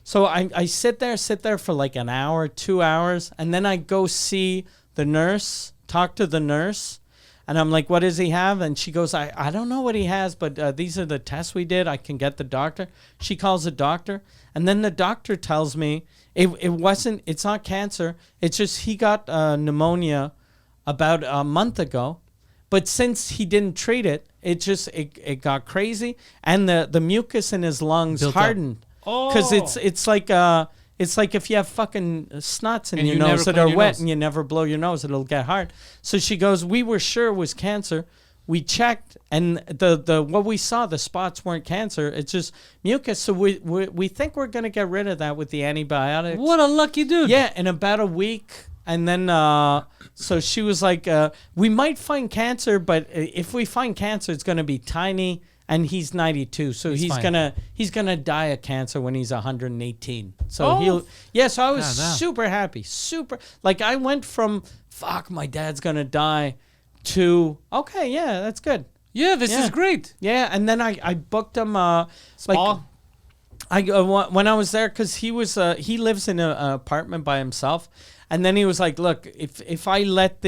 So I sit there for like an hour, 2 hours, and then I go see the nurse, talk to the nurse, and I'm like, what does he have? And she goes, I don't know what he has, but these are the tests we did. I can get the doctor. She calls the doctor, and then the doctor tells me it's not cancer. It's just he got pneumonia about a month ago, but since he didn't treat it, it got crazy, and the mucus in his lungs Built up. hardened. Oh. Because it's like if you have fucking snots in And your you never nose that clean are your wet nose. and you never blow your nose, it'll get hard. So she goes, we were sure it was cancer. We checked, and the what we saw, the spots weren't cancer. It's just mucus. So we think we're gonna get rid of that with the antibiotics. What a lucky dude. Yeah, in about a week. And then, so she was like, we might find cancer, but if we find cancer, it's gonna be tiny. And he's 92, so he's fine. gonna die of cancer when he's 118. So Oh. So I was God damn. super happy, like I went from fuck my dad's gonna die to okay, yeah, that's good, Yeah, this Yeah. is great. yeah. And then I booked him Spa. when I was there because he lives in an apartment by himself. And then he was like, look, if I let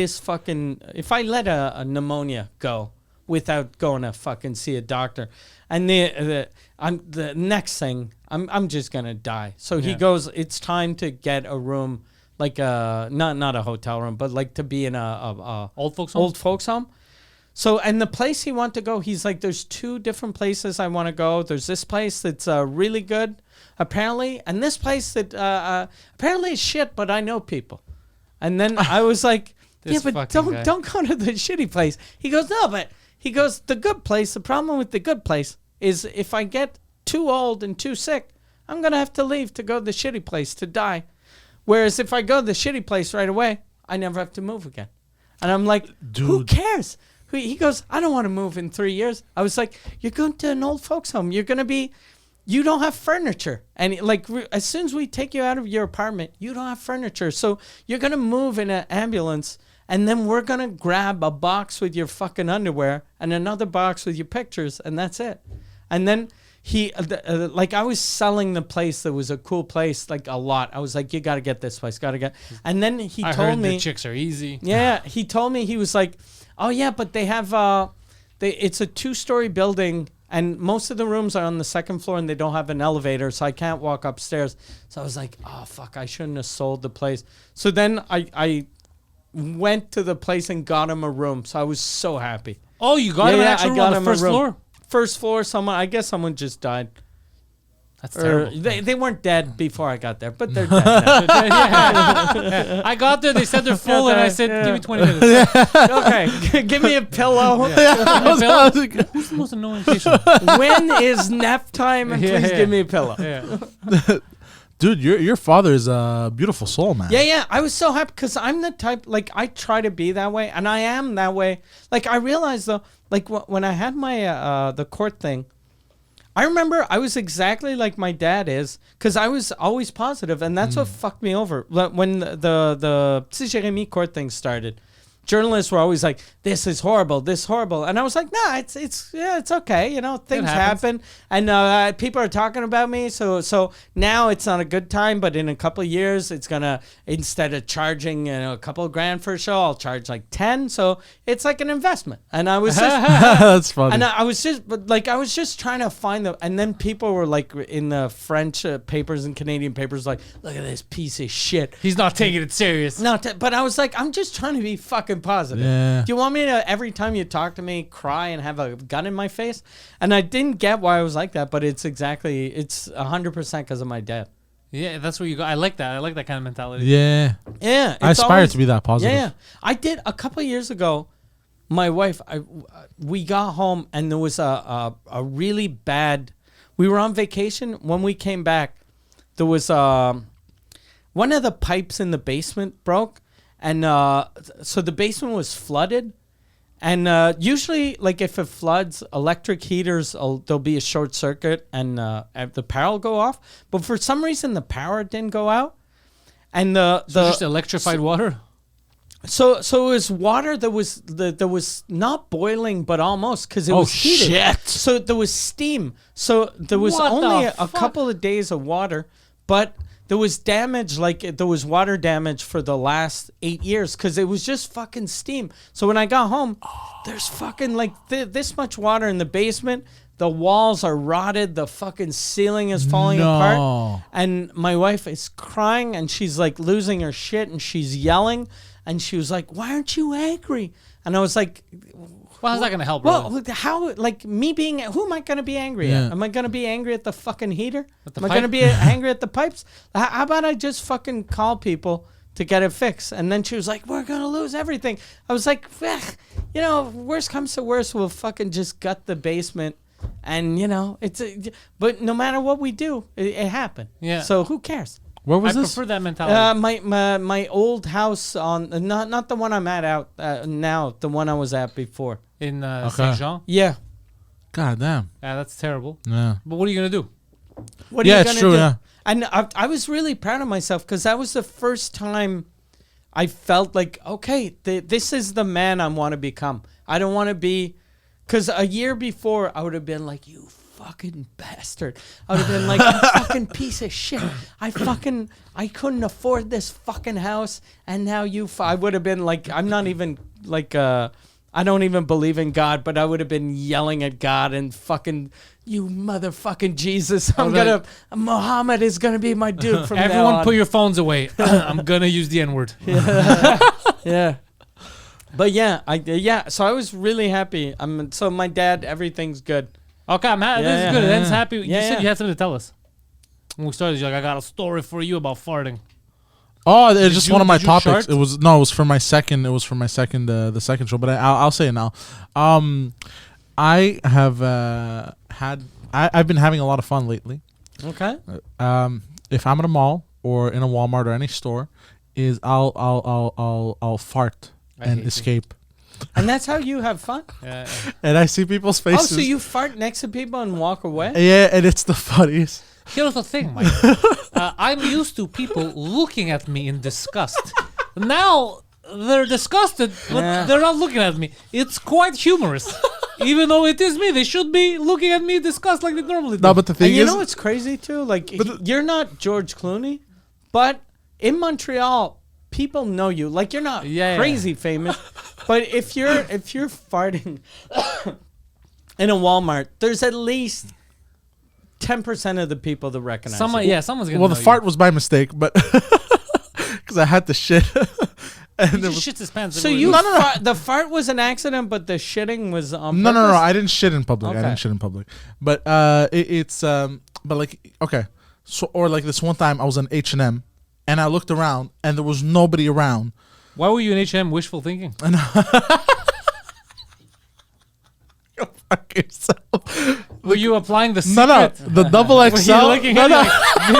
a pneumonia go without going to fucking see a doctor, and the next thing I'm just gonna die. So he Yeah. goes, it's time to get a room, like not a hotel room, but like to be in a Old folks home? old folks home. So, and the place he want to go, he's like, there's 2 different places I want to go. There's this place that's really good, apparently, and this place that apparently is shit, but I know people. And then I was like, This yeah, but fucking guy. don't go to the shitty place. He goes, no, but he goes, the good place, the problem with the good place is if I get too old and too sick, I'm going to have to leave to go to the shitty place to die. Whereas if I go to the shitty place right away, I never have to move again. And I'm like, who Dude. cares? He goes, I don't want to move in 3 years. I was like, you're going to an old folks home. You don't have furniture. And as soon as we take you out of your apartment, you don't have furniture. So you're going to move in an ambulance, and then we're going to grab a box with your fucking underwear and another box with your pictures, and that's it. And then like I was selling the place that was a cool place like a lot. I was like, you got to get this place, and then he I told heard me the chicks are easy. Yeah, he told me, he was like, oh yeah, but they have it's a 2-story building and most of the rooms are on the second floor and they don't have an elevator, so I can't walk upstairs. So I was like, oh fuck, I shouldn't have sold the place. So then I went to the place and got him a room. So I was so happy. Oh, you got him an actual room on the first floor? First floor, I guess someone just died. That's terrible. They weren't dead before I got there, but they're dead now. Yeah. I got there, they said they're full, and I said, give me 20 minutes. Okay, give me a pillow. Who's the most annoying patient? When is nap time? And please give me a pillow. Yeah. Dude, your father is a beautiful soul, man. Yeah. I was so happy because I'm the type, like, I try to be that way, and I am that way. Like, I realized, though, like, when I had my, the court thing, I remember I was exactly like my dad is, because I was always positive, and that's what fucked me over. When the Jérémy court thing started, journalists were always like, this is horrible, and I was like, nah, it's okay, you know, things happen, and people are talking about me, so now it's not a good time, but in a couple of years it's gonna, instead of charging a couple of grand for a show, I'll charge like 10, so it's like an investment. And I was just that's funny. and I was just trying to find and then people were like in the French papers and Canadian papers like, look at this piece of shit, He's not taking it serious. but I was like, I'm just trying to be fucking positive. Yeah. Do you want me to, every time you talk to me, cry and have a gun in my face? And I didn't get why I was like that, but it's 100% because of my dad. Yeah, that's where you go. I like that. I like that kind of mentality. Yeah. Yeah. I aspire to be that positive. Yeah. I did a couple of years ago. My wife, we got home and there was a really bad, we were on vacation. When we came back, there was one of the pipes in the basement broke. And so the basement was flooded. And usually, like, if it floods, electric heaters, there'll be a short circuit and the power will go off. But for some reason, the power didn't go out. And So just electrified water? So it was water that was not boiling, but almost, because it was heated. Shit. So there was steam. So there was What only the a couple of days of water, but there was damage, like there was water damage for the last 8 years because it was just fucking steam. So when I got home, there's fucking like this much water in the basement. The walls are rotted. The fucking ceiling is falling apart. And my wife is crying and she's like losing her shit and she's yelling. And she was like, why aren't you angry? And I was like, well, how's that going to help? Well, really? how, like, me being, who am I going to be angry at? Am I going to be angry at the fucking heater? The am I going to be angry at the pipes? How about I just fucking call people to get it fixed? And then she was like, we're going to lose everything. I was like, you know, worst comes to worst, we'll fucking just gut the basement. And, you know, but no matter what we do, it happened. Yeah. So who cares? Where was I this? prefer that mentality. My old house on, not the one I'm at now, the one I was at before. In Saint Jean? Yeah. God damn. Yeah, that's terrible. Yeah. But what are you going to do? What are you it's gonna true. do? Yeah. And I was really proud of myself because that was the first time I felt like, okay, this is the man I want to become. I don't want to be, because a year before I would have been like, you fucking bastard. I would have been like, you fucking piece of shit. I couldn't afford this fucking house, and now I would have been like, I'm not even like, I don't even believe in God, but I would have been yelling at God and fucking, you motherfucking Jesus. Muhammad is gonna be my dude from now on. Everyone put your phones away. I'm going to use the N-word. Yeah. But so I was really happy. So my dad, everything's good. Okay, I'm happy. This is good. Dan's happy. You Yeah, said you had something to tell us. When we started, you're like, I got a story for you about farting. Oh, it's just one of my did you topics. shart? It was for my second. It was for my second, the second show. But I'll say it now. I have I've been having a lot of fun lately. Okay. If I'm at a mall or in a Walmart or any store, I'll fart and escape. And that's how you have fun? Yeah. And I see people's Oh, faces. so you fart next to people and walk away? Yeah, and it's the funniest. Here's the thing, Mike. I'm used to people looking at me in disgust. Now they're disgusted, but they're not looking at me. It's quite humorous. Even though it is me, they should be looking at me disgust like they normally do. No, but the thing And you is, know what's crazy too? Like But you're not George Clooney, but in Montreal, people know you. Like you're not Yeah, yeah. crazy famous, but if you're farting in a Walmart, there's at least 10% of the people that recognize you. Someone's gonna. well, know the fart was by mistake, but because I had the shit. And He it just was, shits his pants. So everywhere. you the fart was an accident, but the shitting was on no, purpose? I didn't shit in public. I Okay. didn't shit in public. But but like, okay. So, or like this one time I was in H&M and I looked around and there was nobody around. Why were you in H&M wishful thinking? Go fuck yourself. Were you applying the No, secret? the double Were you XL. looking No, at no. it like,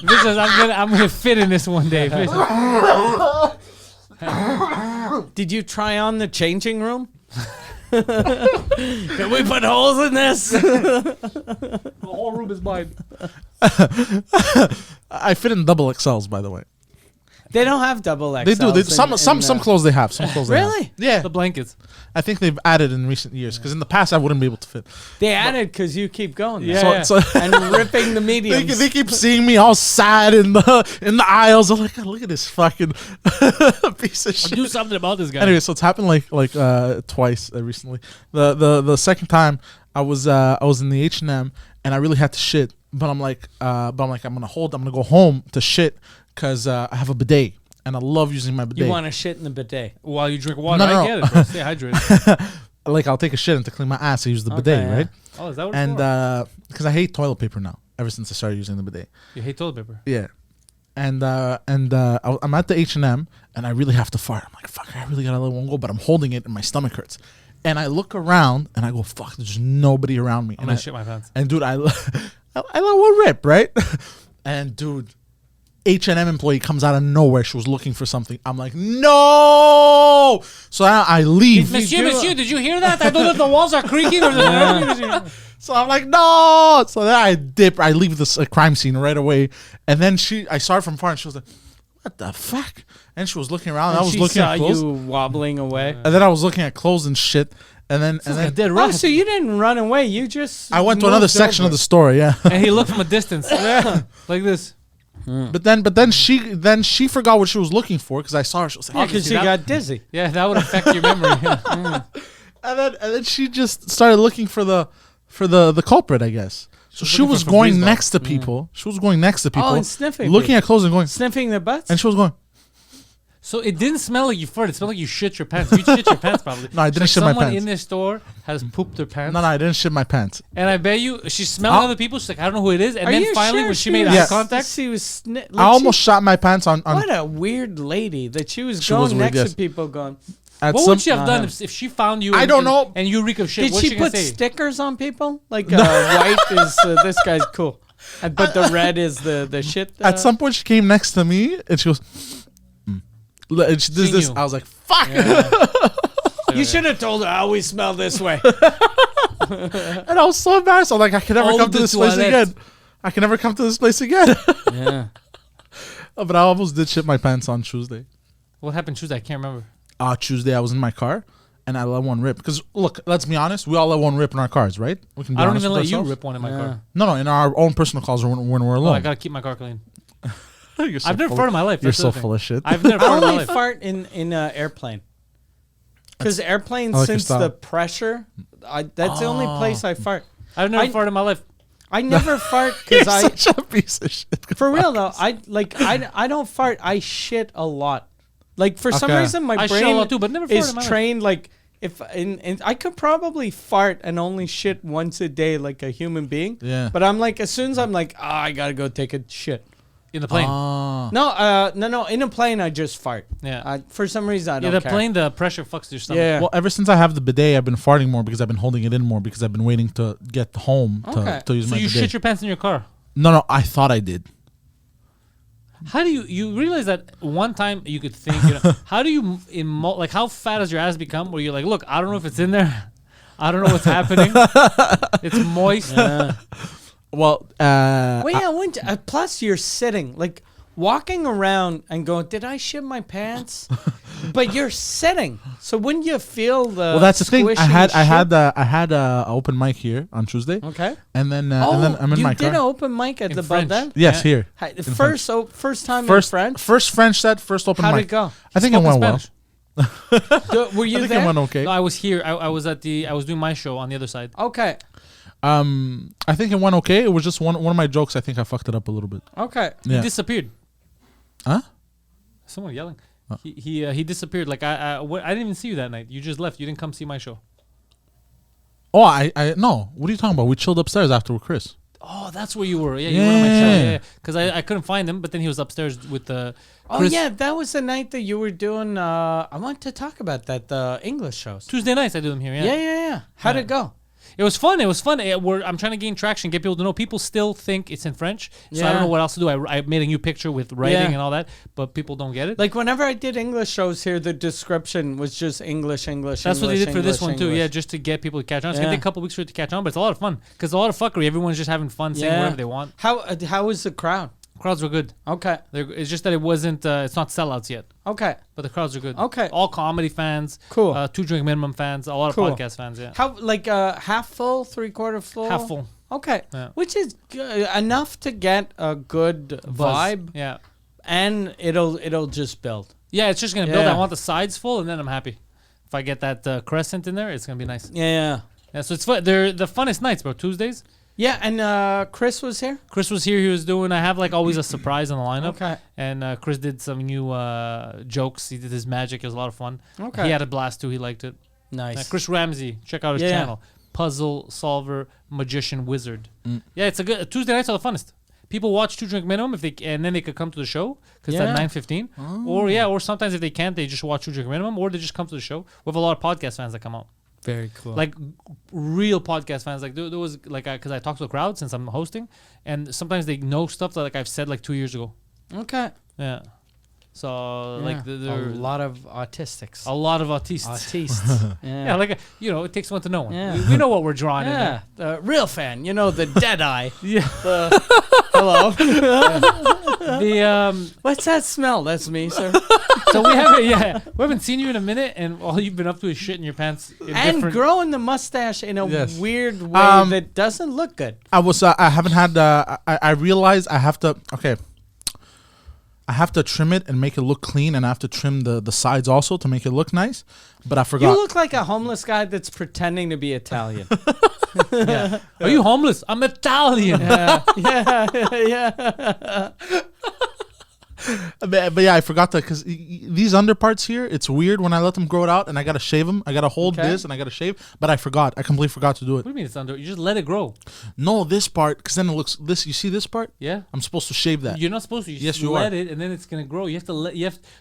visualize. I'm gonna fit in this one day. Did you try on the changing room? Can we put holes in this? The whole room is mine. I fit in double XLs, by the way. They don't have double XLs. They do. Some in, clothes they have. Some clothes they have. Really? Yeah. The blankets. I think they've added in recent years because in the past I wouldn't be able to fit. They added because you keep going. there. Yeah. So And ripping the mediums. they keep seeing me all sad in the aisles. I'm like, look at this fucking piece of shit. Do something about this guy. Anyway, so it's happened like twice recently. The second time I was in the H&M and I really had to shit, but I'm like I'm gonna go home to shit because I have a bidet and I love using my bidet. You want to shit in the bidet. While you drink water, No. I get it, bro. Stay hydrated. Like I'll take a shit and to clean my ass, I use the bidet, yeah. right? Oh, is that what And it's for? because I hate toilet paper now, ever since I started using the bidet. You hate toilet paper. Yeah. And I'm at the H&M and I really have to fart. I'm like, fuck, I really gotta let one go, but I'm holding it and my stomach hurts. And I look around and I go, fuck, there's nobody around me. I'm gonna shit my pants. And dude, I let one rip, right? And dude, H&M employee comes out of nowhere. She was looking for something. I'm like, no. So I leave. Monsieur, did you hear that? I don't know if the walls are creaking or the. So I'm like, no. So then I dip. I leave this crime scene right away. And then I saw her from far and she was like, what the fuck? And she was looking around. And I was she looking saw at clothes. you wobbling away. And then I was looking at clothes and shit. And then Dead Oh, rat. so you didn't run away. You just I went to another moved section of over. the store. Yeah. And he looked from a distance. Like this. But then she forgot what she was looking for because I saw her. She was like, Yeah, because Obviously you that- got dizzy. Yeah, that would affect your memory. Yeah. and then she just started looking for the culprit, I guess. So she looking was for going Febreze next to people. She was going next to people. Oh, and sniffing. looking at clothes and going, Sniffing their butts? and she was going. So it didn't smell like you farted. It smelled like you shit your pants. You shit your pants probably. No, I It's didn't like shit my someone pants. in this store has pooped their pants. No, I didn't shit my pants. And I bet you she's smelling Oh. other people. She's like, I don't know who it is. And Are then you finally, sure when she made was- eye Yes. contact, She was I almost shot my pants on What a weird lady that she was She going was weird, next yes. to people going. at what some. would she have Not done him. if she found you? I and- don't and- know. And you reek of shit. Did What's she she gonna put say? stickers on people? Like white is this guy's cool. But the red is the shit. At some point, she came next to me and she goes, and she does Seen this. you. I was like, fuck. You should have told her I always smell this way. And I was so embarrassed. I'm like, I can never Eau come to de this place toilette. again. I can never come to this place again. Yeah. But I almost did shit my pants on Tuesday. What happened Tuesday? I can't remember. Tuesday, I was in my car and I let one rip. Because, look, let's be honest. We all let one rip in our cars, right? We can be I don't honest even with let you ourselves. rip one in my Yeah. car. No, in our own personal cars or when we're Oh, alone. I gotta keep my car clean. You're so I've never full farted in my life. You're That's the so other thing. full of shit. I've never I farted in my only life. fart in an airplane. Because airplanes, I like your since style. the pressure, that's the only place I fart. I've never I- farted in my life. I never fart You're because I, such a piece of shit. for real though, I don't fart. I shit a lot. Like for some Okay. reason, my I shit a brain lot too, but never farted is in my life. trained like if and I could probably fart and only shit once a day like a human being. Yeah. But I'm like, as soon as I'm like, I gotta go take a shit. In the plane. No, in a plane I just fart. Yeah. For some reason I Yeah, don't the care. plane, the pressure fucks your stomach. Yeah. Well, ever since I have the bidet, I've been farting more because I've been holding it in more because I've been waiting to get home Okay. to use So my you bidet. shit your pants in your car. No, I thought I did. How do you realize that one time you could think, how do you, like how fat has your ass become where you're like, look, I don't know if it's in there. I don't know what's happening. It's moist. Well, Well, yeah, plus you're sitting, like walking around and going, did I shit my pants? But you're sitting, so wouldn't you feel the? Well, that's the thing. I squishy had a open mic here on Tuesday, shit? Okay. and then I'm in my you did car. an open mic at In the French. Bordel? Yes, Yeah. here. Hi, first time First in French. First French set, first open How'd mic. it go? I think it Spoke in went well. Spanish. Were I you think there? it went okay. No, I was here. I was at I was doing my show on the other side. Okay. I think it went okay. It was just one of my jokes. I think I fucked it up a little bit. Okay. He Yeah. disappeared. Huh? Someone yelling. He disappeared. Like I didn't even see you that night. You just left. You didn't come see my show. Oh, I no. What are you talking about? We chilled upstairs after with Chris. Oh, that's where you were. Yeah, you were on my show. Yeah. Yeah, because I couldn't find him, but then he was upstairs with the. Oh yeah, that was the night that you were doing. I want to talk about that. The English shows. Tuesday nights I do them here. Yeah. Yeah. How'd Yeah. it go? It was fun. I'm trying to gain traction, get people to know. People still think it's in French, so I Yeah. don't know what else to do. I made a new picture with writing Yeah. and all that, but people don't get it. Like whenever I did English shows here, the description was just English. That's what they did for this one too. Yeah, just to get people to catch on. It's gonna Yeah. take a couple weeks for it to catch on, but it's a lot of fun because a lot of fuckery. Everyone's just having fun, saying whatever they want. How was the crowd? Crowds were good. Okay. It's just that it wasn't. It's not sellouts yet, Okay. but the crowds are good. Okay. All comedy fans. Cool. 2 drink minimum fans. A lot of Cool. podcast fans. Yeah. How like half full, 3/4 full? Half full. Okay. Yeah. Which is enough to get a good Buzz. vibe, Yeah. and it'll just build. Yeah, it's just gonna build. Yeah. I want the sides full, and then I'm happy. If I get that crescent in there, it's gonna be nice. Yeah. Yeah, so it's fun. They're the funnest nights, bro. Tuesdays. Yeah, and Chris was here. Chris was here. He was doing. I have like always a surprise in the lineup. Okay. And Chris did some new jokes. He did his magic. It was a lot of fun. Okay. He had a blast too. He liked it. Nice. Chris Ramsey. Check out his Yeah. channel. Puzzle solver, magician, wizard. Mm. Yeah, it's a good. Tuesday nights are the funnest. People watch 2 drink minimum and then they could come to the show because it's Yeah. at 9:15. Or sometimes if they can't, they just watch 2 drink minimum, or they just come to the show. We have a lot of podcast fans that come out. Very cool. Like real podcast fans. Like there was like because I talk to the crowd since I'm hosting, and sometimes they know stuff that like I've said like 2 years ago. okay. Yeah. So like a there lot of autistics. a lot of autists. Autists. Yeah, like it takes one to know one. Yeah. We know what we're drawing in Yeah, there. the real fan. You know, the dead eye. Yeah. Hello. The What's that smell? That's me, sir. so we haven't seen you in a minute, and all you've been up to is shit in your pants. In And different- growing the mustache in a Yes. weird way that doesn't look good. I haven't had. I realized I have to. Okay. I have to trim it and make it look clean, and I have to trim the sides also to make it look nice. But I forgot. You look like a homeless guy that's pretending to be Italian. yeah. Are you homeless? I'm Italian. yeah. But yeah, I forgot that because these underparts here, it's weird when I let them grow it out, and I gotta shave them. I gotta hold Okay. this, and I gotta shave. But I forgot. I completely forgot to do What it. do you mean it's under? You just let it grow. No, this part, because then it looks. This, you see this part? Yeah. I'm supposed to shave that. You're not supposed to. You Yes, just you let are. it, and then it's gonna grow. You have to let.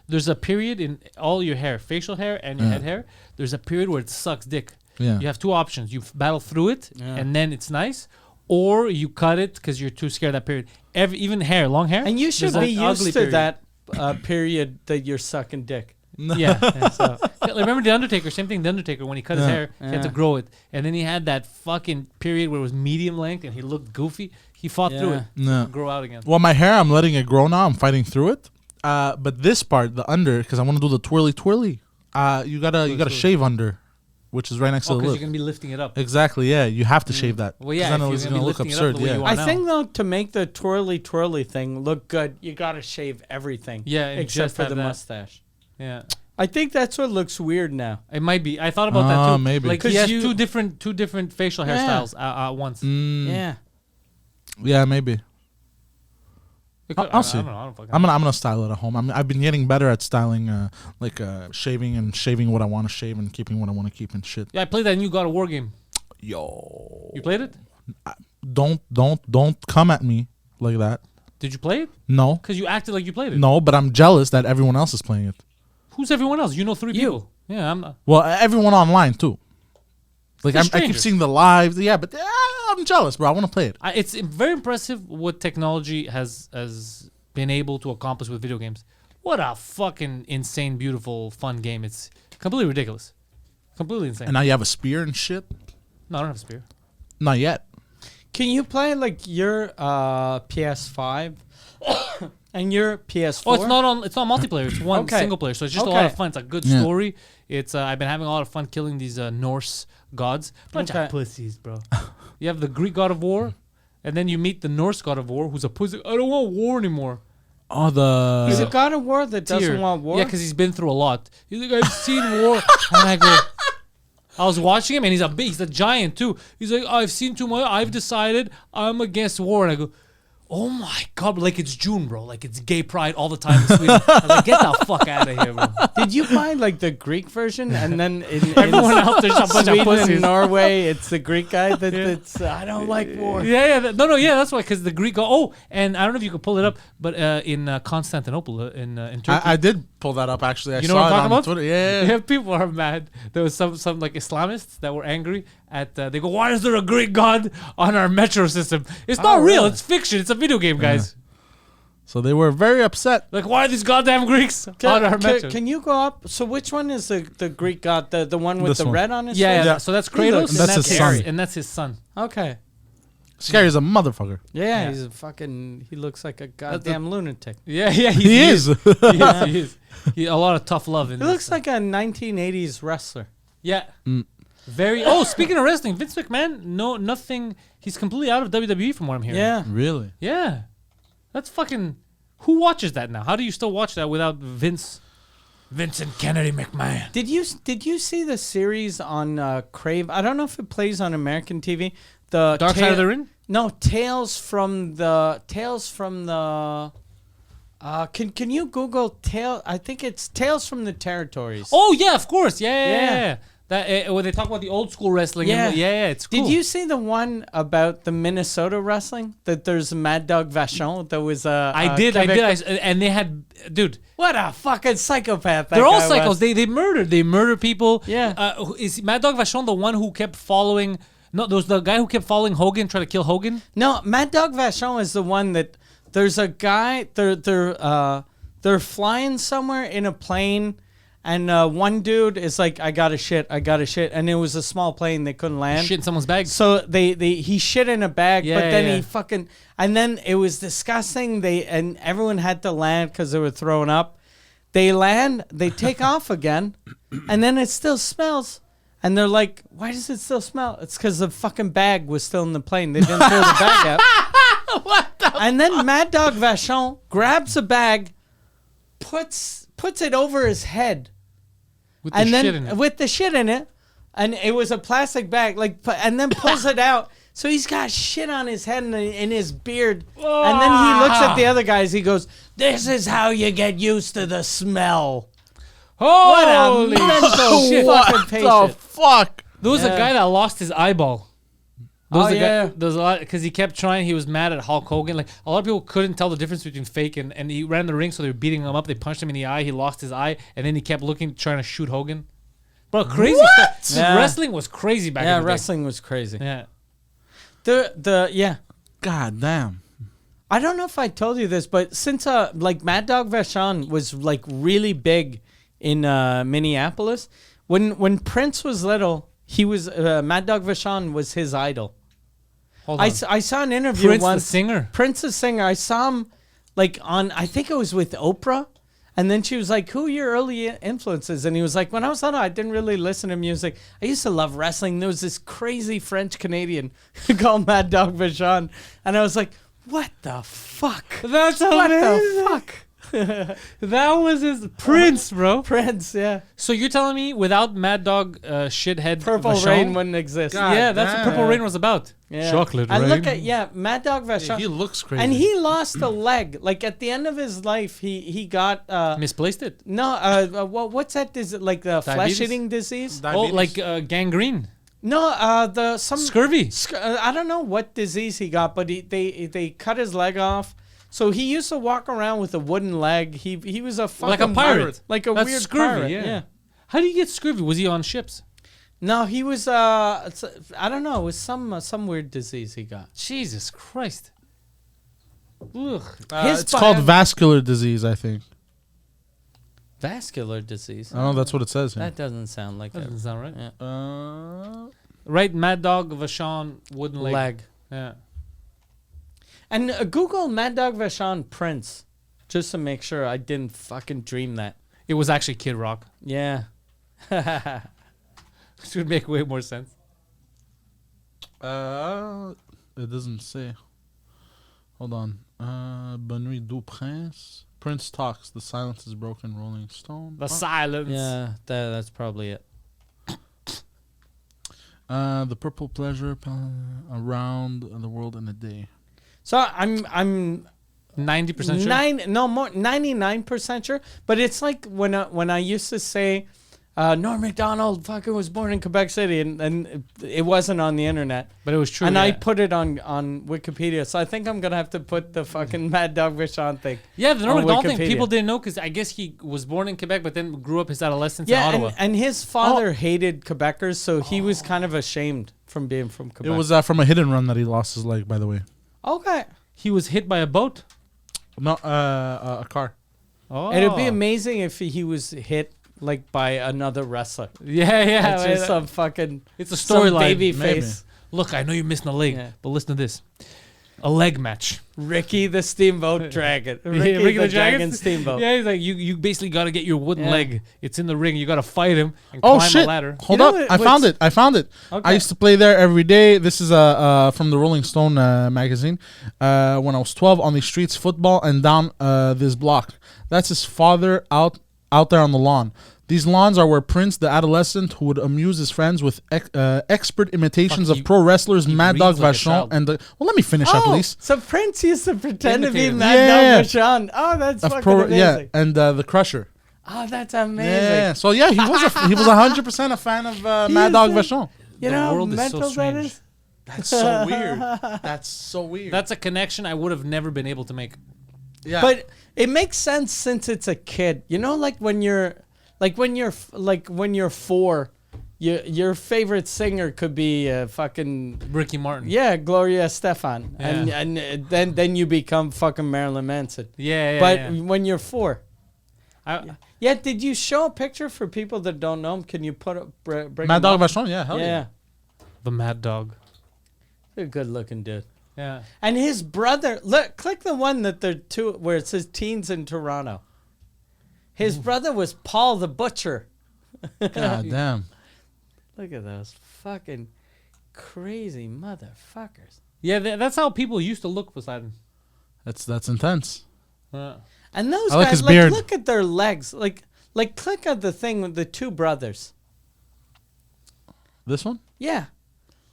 There's a period in all your hair, facial hair and your head hair. There's a period where it sucks dick. Yeah. You have 2 options. You battle through it, Yeah. and then it's nice, or you cut it because you're too scared of that period. Even hair, long hair. And you should there's be an used ugly to period. that period that you're sucking dick. Yeah. So, remember the Undertaker? Same thing. The Undertaker when he cut his Yeah. hair, he had to Yeah. grow it, and then he had that fucking period where it was medium length, and he looked goofy. He fought through it. No. To grow out again. Well, my hair, I'm letting it grow now. I'm fighting through it. But this part, the under, because I want to do the twirly. You gotta shave under, which is right next to the Because lip. you're gonna be lifting it up. Exactly. Yeah, you have to shave that. Well, yeah, 'Cause then if it's you're gonna be look lifting it up absurd. the way you Yeah. want. I now. think though to make the twirly thing look good, you gotta shave everything. Yeah, and except just for have the that. mustache. Yeah. I think that's what looks weird now. It might be. I thought about that too. Maybe. Like 'Cause he has you- two different facial Yeah. hairstyles at once. Yeah. Yeah, maybe. I'll see. I don't know. I don't fucking I'm gonna style it at home. I've been getting better at styling, shaving what I want to shave and keeping what I want to keep and shit. Yeah, I played that new God of War game. Yo, You played it? don't come at me like that. Did you play it? No, Because you acted like you played it. no, but I'm jealous that everyone else is playing it. Who's everyone else? You know 3 You. people. Yeah, I'm not. Well, everyone online too. Like They're I keep strangers. seeing the lives. Yeah, but I'm jealous, bro. I want to play it. It's very impressive what technology has been able to accomplish with video games. What a fucking insane, beautiful, fun game. It's completely ridiculous. Completely insane. And now you have a spear and shit. No, I don't have a spear. Not yet. Can you play like your PS5 And you're PS4. Oh, it's not on. It's not multiplayer. It's one Okay. single player. So it's just a lot of fun. It's a good story. It's I've been having a lot of fun killing these Norse gods. Bunch of pussies, bro. You have the Greek god of war, and then you meet the Norse god of war, who's a pussy. I don't want war anymore. Oh, the He's a god of war that doesn't want war. Yeah, because he's been through a lot. He's like, I've seen war, and I go. I was watching him, and he's a giant too. He's like, I've seen too much. I've decided I'm against war, and I go. Oh my god, like it's June, bro. Like it's gay pride all the time in Sweden. I was like, get the fuck out of here, bro. Did you buy like the Greek version and then Everyone else, there's a bunch of Sweden pussies. and Norway, it's the Greek guy that's I don't like war. Yeah. That's why, because the Greek. And I don't know if you could pull it up, but in Constantinople, in Turkey. I did pull that up actually. I You know saw what I'm it talking on about? Twitter. Yeah. People are mad. There was some like Islamists that were angry at. They go, why is there a Greek god on our metro system? It's not real. really? It's fiction. It's a video game, guys. So they were very upset. Like, why are these goddamn Greeks on our metro? Can you go up? So which one is the Greek god? The one with This the one. red on his Yeah, face? yeah. So that's Kratos, looks and That's that's his Ares, son. and that's his son. Okay. Scary as a motherfucker. Yeah, he's a fucking. He looks like a goddamn lunatic. Yeah, He is. He is. A lot of tough love in He this. looks like a 1980s wrestler. Yeah. Very. Oh, speaking of wrestling, Vince McMahon, nothing. He's completely out of WWE from what I'm hearing. Yeah. Really? Yeah. That's fucking. Who watches that now? How do you still watch that without Vincent Kennedy McMahon? Did you see the series on Crave? I don't know if it plays on American TV. The Dark Side of the Ring? No, Tales from the. Can you Google Tale? I think it's Tales from the Territories. Oh yeah, of course. Yeah. Yeah. That when they talk about the old school wrestling. Yeah. Yeah. It's cool. Did you see the one about the Minnesota wrestling? That there's Mad Dog Vachon. That was I did. And they had, dude. What a fucking psychopath! They're all psychos. They murder people. Yeah. Is Mad Dog Vachon the one who kept following? No, there was the guy who kept following Hogan, trying to kill Hogan. No, Mad Dog Vachon is the one that there's a guy. They're flying somewhere in a plane. And one dude is like, I gotta shit, and it was a small plane, they couldn't land. Shit in someone's bag. So he shit in a bag, Yeah, but then yeah. he fucking, and then it was disgusting. And everyone had to land because they were throwing up. They land, they take off again, and then it still smells. And they're like, why does it still smell? It's because the fucking bag was still in the plane. They didn't throw the bag out. What the? And then Mad Dog Vachon grabs a bag, puts it over his head. With the And shit then in it. with the shit in it, and it was a plastic bag, and then pulls it out. So he's got shit on his head and in his beard. And then he looks at the other guys. He goes, "This is how you get used to the smell." Holy What a mental shit. fucking The patient. fuck? There was a Yeah. guy that lost his eyeball. There was Oh, a guy, yeah. there was a lot because he kept trying. He was mad at Hulk Hogan. Like a lot of people couldn't tell the difference between fake and he ran the ring, so they were beating him up. They punched him in the eye. He lost his eye, and then he kept looking, trying to shoot Hogan. Bro, crazy stuff. Yeah. Wrestling was crazy back Yeah, in the wrestling was crazy. day. Yeah. God damn. I don't know if I told you this, but since like Mad Dog Vachon was like really big in Minneapolis, when Prince was little, he was Mad Dog Vachon was his idol. Hold on. I saw an interview Prince once. the singer. Prince the singer. I saw him like on. I think it was with Oprah, and then she was like, "Who are your early influences?" And he was like, "When I was little, I didn't really listen to music. I used to love wrestling. There was this crazy French Canadian called Mad Dog Vachon, and I was like, what the fuck? That's What the amazing. fuck? That was his Prince, bro. Prince, yeah. So you're telling me without Mad Dog shithead Purple Vachon? Rain wouldn't exist. God Yeah, that's what damn. Purple Rain was about. Yeah. Chocolate and Rain. look at Mad Dog Vachon. He looks crazy. And he lost a leg. Like at the end of his life, he got Misplaced it. what's that disease? Like the flesh-eating disease? Diabetes. Oh, like gangrene. No, some Scurvy. I don't know what disease he got, but they cut his leg off. So he used to walk around with a wooden leg. He was a fucking Like a pirate. like a That's weird scurvy, pirate. yeah. How do you get scurvy? Was he on ships? No, he was I don't know. It was some weird disease he got. Jesus Christ. Ugh. it's called vascular disease, I think. Vascular disease. I don't know. That's what it says here. That doesn't sound like That that. doesn't sound right. Yeah. Right, Mad Dog Vachon wooden leg. Leg. Yeah. And Google Mad Dog Vachon Prince. just to make sure I didn't fucking dream that. It was actually Kid Rock. Yeah. This would make way more sense. It doesn't say. Hold on. Bonne nuit du Prince. Prince talks. The silence is broken. Rolling Stone. The silence. Yeah, that's probably it. The purple pleasure around the world in a day. So I'm 90% sure. 99% sure. But it's like when I used to say Norm Macdonald fucking was born in Quebec City, and it wasn't on the internet. But it was true. And yeah. I put it on Wikipedia. So I think I'm going to have to put the fucking Mad Dog Vachon thing. Yeah, the Norm on Macdonald thing, Wikipedia. people didn't know because I guess he was born in Quebec, but then grew up his adolescence in Ottawa. And his father hated Quebecers, so he was kind of ashamed from being from Quebec. It was from a hit and run that he lost his leg, by the way. Okay. He was hit by a boat. No, a car. Oh, It'd be amazing if he was hit like by another wrestler. Yeah, yeah. It's just some fucking It's a some storyline. baby maybe. face. Look, I know you're missing a leg, Yeah. but listen to this: a leg match. Ricky the Steamboat Dragon. Yeah, Ricky the Dragon Steamboat. Yeah, he's like you basically got to get your wooden Yeah. leg. It's in the ring. You got to fight him and Oh climb shit! a ladder. Hold You know up! what- I found it. I Okay. used to play there every day. This is from the Rolling Stone magazine. When I was 12, on the streets, football, and down this block. That's his father out there on the lawn. These lawns are where Prince, the adolescent who would amuse his friends with expert imitations Fuck, of pro wrestlers he Mad Dog reads like a Vachon child. and the. Well, let me finish at Oh, least. so Prince used to pretend to be Imitator. Mad Yeah. Dog Vachon. Oh, that's Of fucking amazing. yeah, and the Crusher. Oh, that's amazing. Yeah, so yeah, he was 100% a fan of Mad is Dog a- Vachon. You The know how world is so mental that strange. is? That's so weird. That's so weird. That's a connection I would have never been able to make. Yeah, But it makes sense since it's a kid. You know, like when you're 4, your favorite singer could be fucking Ricky Martin. Gloria Estefan, Yeah. and then you become fucking Marilyn Manson. Yeah, yeah. But yeah. when you're 4, I, yeah. Did you show a picture for people that don't know him? Can you put up bring Mad him Dog up? Vachon, yeah, hell yeah. Yeah, the Mad Dog. a good looking dude. Yeah. And his brother, look, click the one that they're two where it says teens in Toronto. His brother was Paul the Butcher. God damn. Look at those fucking crazy motherfuckers. Yeah, that's how people used to look, Poseidon. That's intense. And those I like guys, his beard. look at their legs. Like click on the thing with the two brothers. This one? Yeah.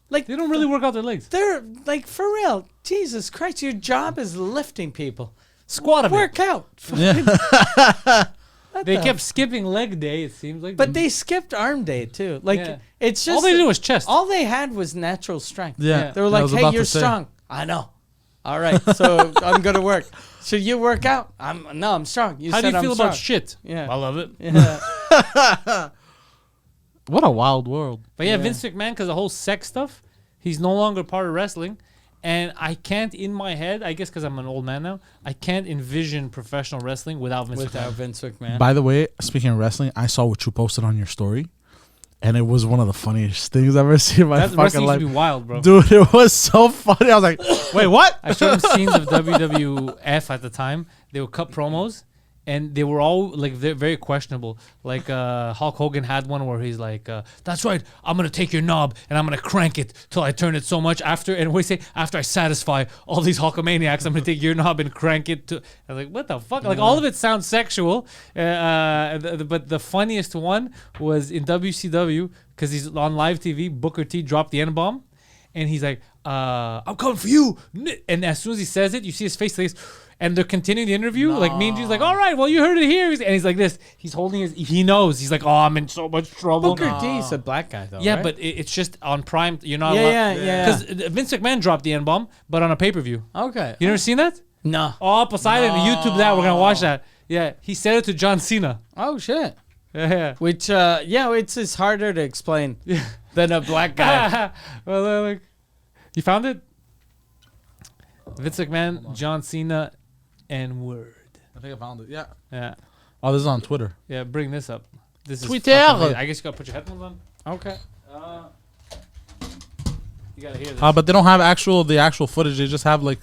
Like They don't really work out their legs. they're like for real. Jesus Christ, your job is lifting people. Squat a bit. Work out. Yeah. What They the- kept skipping leg day, it seems like. But they skipped arm day too. Like Yeah. it's just all they did was chest. all they had was natural strength. Yeah. They were I like, was "Hey, about you're to say. strong." I know. All right, so I'm gonna work. Should you work out? I'm strong. You How do said you feel I'm about strong. shit? Yeah. I love it. Yeah. What a wild world. But yeah, Yeah. Vince McMahon, because the whole sex stuff, he's no longer part of wrestling. And I can't, in my head, I guess because I'm an old man now, I can't envision professional wrestling without Vince Without McMahon. Vince McMahon. By the way, speaking of wrestling, I saw what you posted on your story, and it was one of the funniest things I've ever seen in my That fucking wrestling used life. to be wild, bro. Dude, it was so funny. I was like, wait, what? I showed him scenes of WWF at the time. They would cut promos, and they were all like very questionable. Like Hulk Hogan had one where he's like, "That's right, I'm gonna take your knob and I'm gonna crank it till I turn it so much after." And what do you say? After I satisfy all these Hulkamaniacs, I'm gonna take your knob and crank it to. I was like, "What the fuck?" Like all of it sounds sexual. But the funniest one was in WCW because he's on live TV. Booker T dropped the N-bomb. And he's like, I'm coming for you. And as soon as he says it, you see his face like this. And they're continuing the interview. Like, Mean Gene's like, all right, well, you heard it here. And he's like this. He's holding his, he knows. He's like, oh, I'm in so much trouble. Booker T's a black guy though. Yeah, right? but it's just on Prime. You're not Yeah, yeah. Because Vince McMahon dropped the N-bomb, but on a pay-per-view. Okay. You never seen that? No. Oh, Poseidon, YouTube that. We're going to watch that. Yeah, he said it to John Cena. Oh shit. Yeah. Which it's harder to explain than a black guy. Well, like, you found it? Vince McMahon, John Cena, and Word. I think I found it. Yeah. Yeah. Oh, this is on Twitter. Yeah, bring this up. This is Twitter. fucking amazing. I guess you gotta put your headphones on. Okay. You gotta hear this. But they don't have the actual footage. They just have like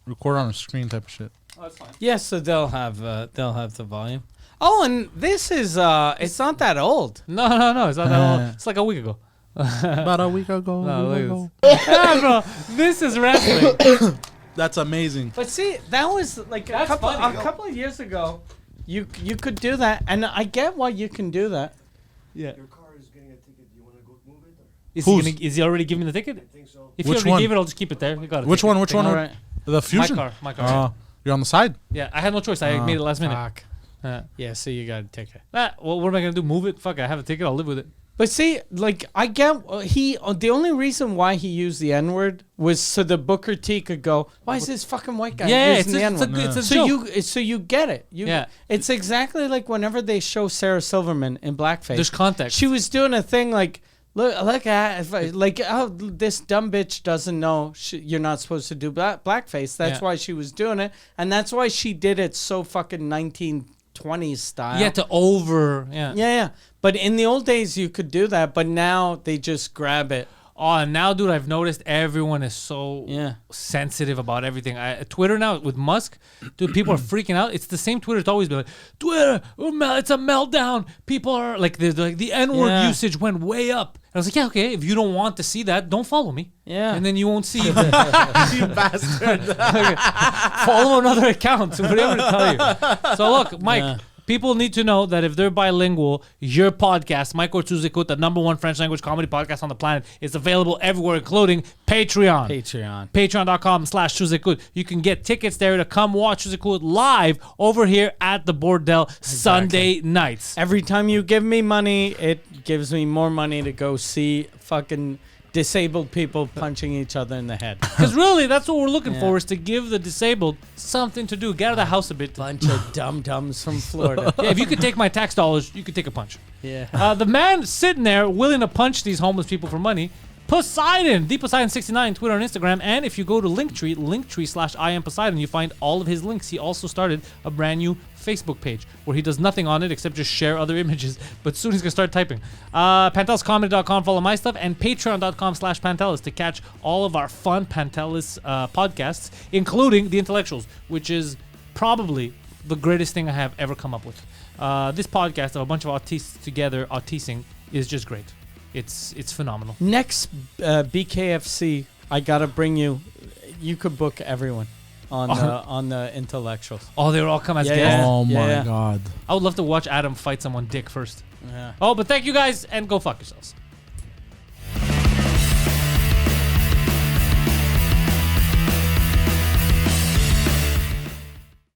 record on a screen type of shit. that's fine. Yeah, so they'll have the volume. Oh, and this is it's not that old. No, it's not that old. It's like a week ago. About a week ago. No, yeah, bro, this is wrestling. That's amazing. But see, that was like a couple of years ago. You could do that, and I get why you can do that. Yeah. Your car is getting a ticket. Do you want to go move it? Or? Is he already giving the ticket? I think so. If Which you already one? gave it, I'll just keep it there. You got it. Which one? Which one? All right. The Fusion? My car. You're on the side? Yeah, I had no choice. I made it last minute. Fuck. Yeah, so you got a ticket. Well, what am I gonna do? Move it? Fuck, I have a ticket. I'll live with it. But see, like I get the only reason why he used the N-word was so the Booker T could go, why is this fucking white guy using the N-word? It's a so joke. you get it. It's exactly like whenever they show Sarah Silverman in blackface. There's context. She was doing a thing like, look at like, oh, this dumb bitch doesn't know you're not supposed to do blackface. That's why she was doing it, and that's why she did it so fucking 1920s style. Yeah. But in the old days, you could do that, but now they just grab it. Oh, and now, dude, I've noticed everyone is so sensitive about everything. Twitter now with Musk, dude, people are freaking out. It's the same Twitter. It's always been like, Twitter, it's a meltdown. People are like, the N-word usage went way up. And I was like, yeah, okay, if you don't want to see that, don't follow me. Yeah. And then you won't see. You bastard. Follow another account. Whatever to tell you. So look, Mike. People need to know that if they're bilingual, your podcast, Mike Ortuzikut, the #1 French language comedy podcast on the planet, is available everywhere, including Patreon. Patreon.com/Tuzikut. You can get tickets there to come watch Tuzikut live over here at the Bordel Sunday nights. Every time you give me money, it gives me more money to go see fucking disabled people punching each other in the head. Because really, that's what we're looking for, is to give the disabled something to do. Get out of the house a bit. Bunch of dum-dums from Florida. Yeah, if you could take my tax dollars, you could take a punch. Yeah. The man sitting there willing to punch these homeless people for money, Poseidon, Poseidon69, Twitter and Instagram. And if you go to Linktree/IamPoseidon, you find all of his links. He also started a brand new Facebook page where he does nothing on it except just share other images. But soon he's going to start typing. PantelisComedy.com, follow my stuff, and Patreon.com/Pantelis to catch all of our fun Pantelis podcasts, including The Intellectuals, which is probably the greatest thing I have ever come up with. This podcast of a bunch of autists together, autising, is just great. It's phenomenal. Next BKFC, I gotta bring you. You could book everyone on the Intellectuals. Oh, they would all come as guests. Oh my God. I would love to watch Adam fight someone dick first. Yeah. Oh, but thank you guys, and go fuck yourselves.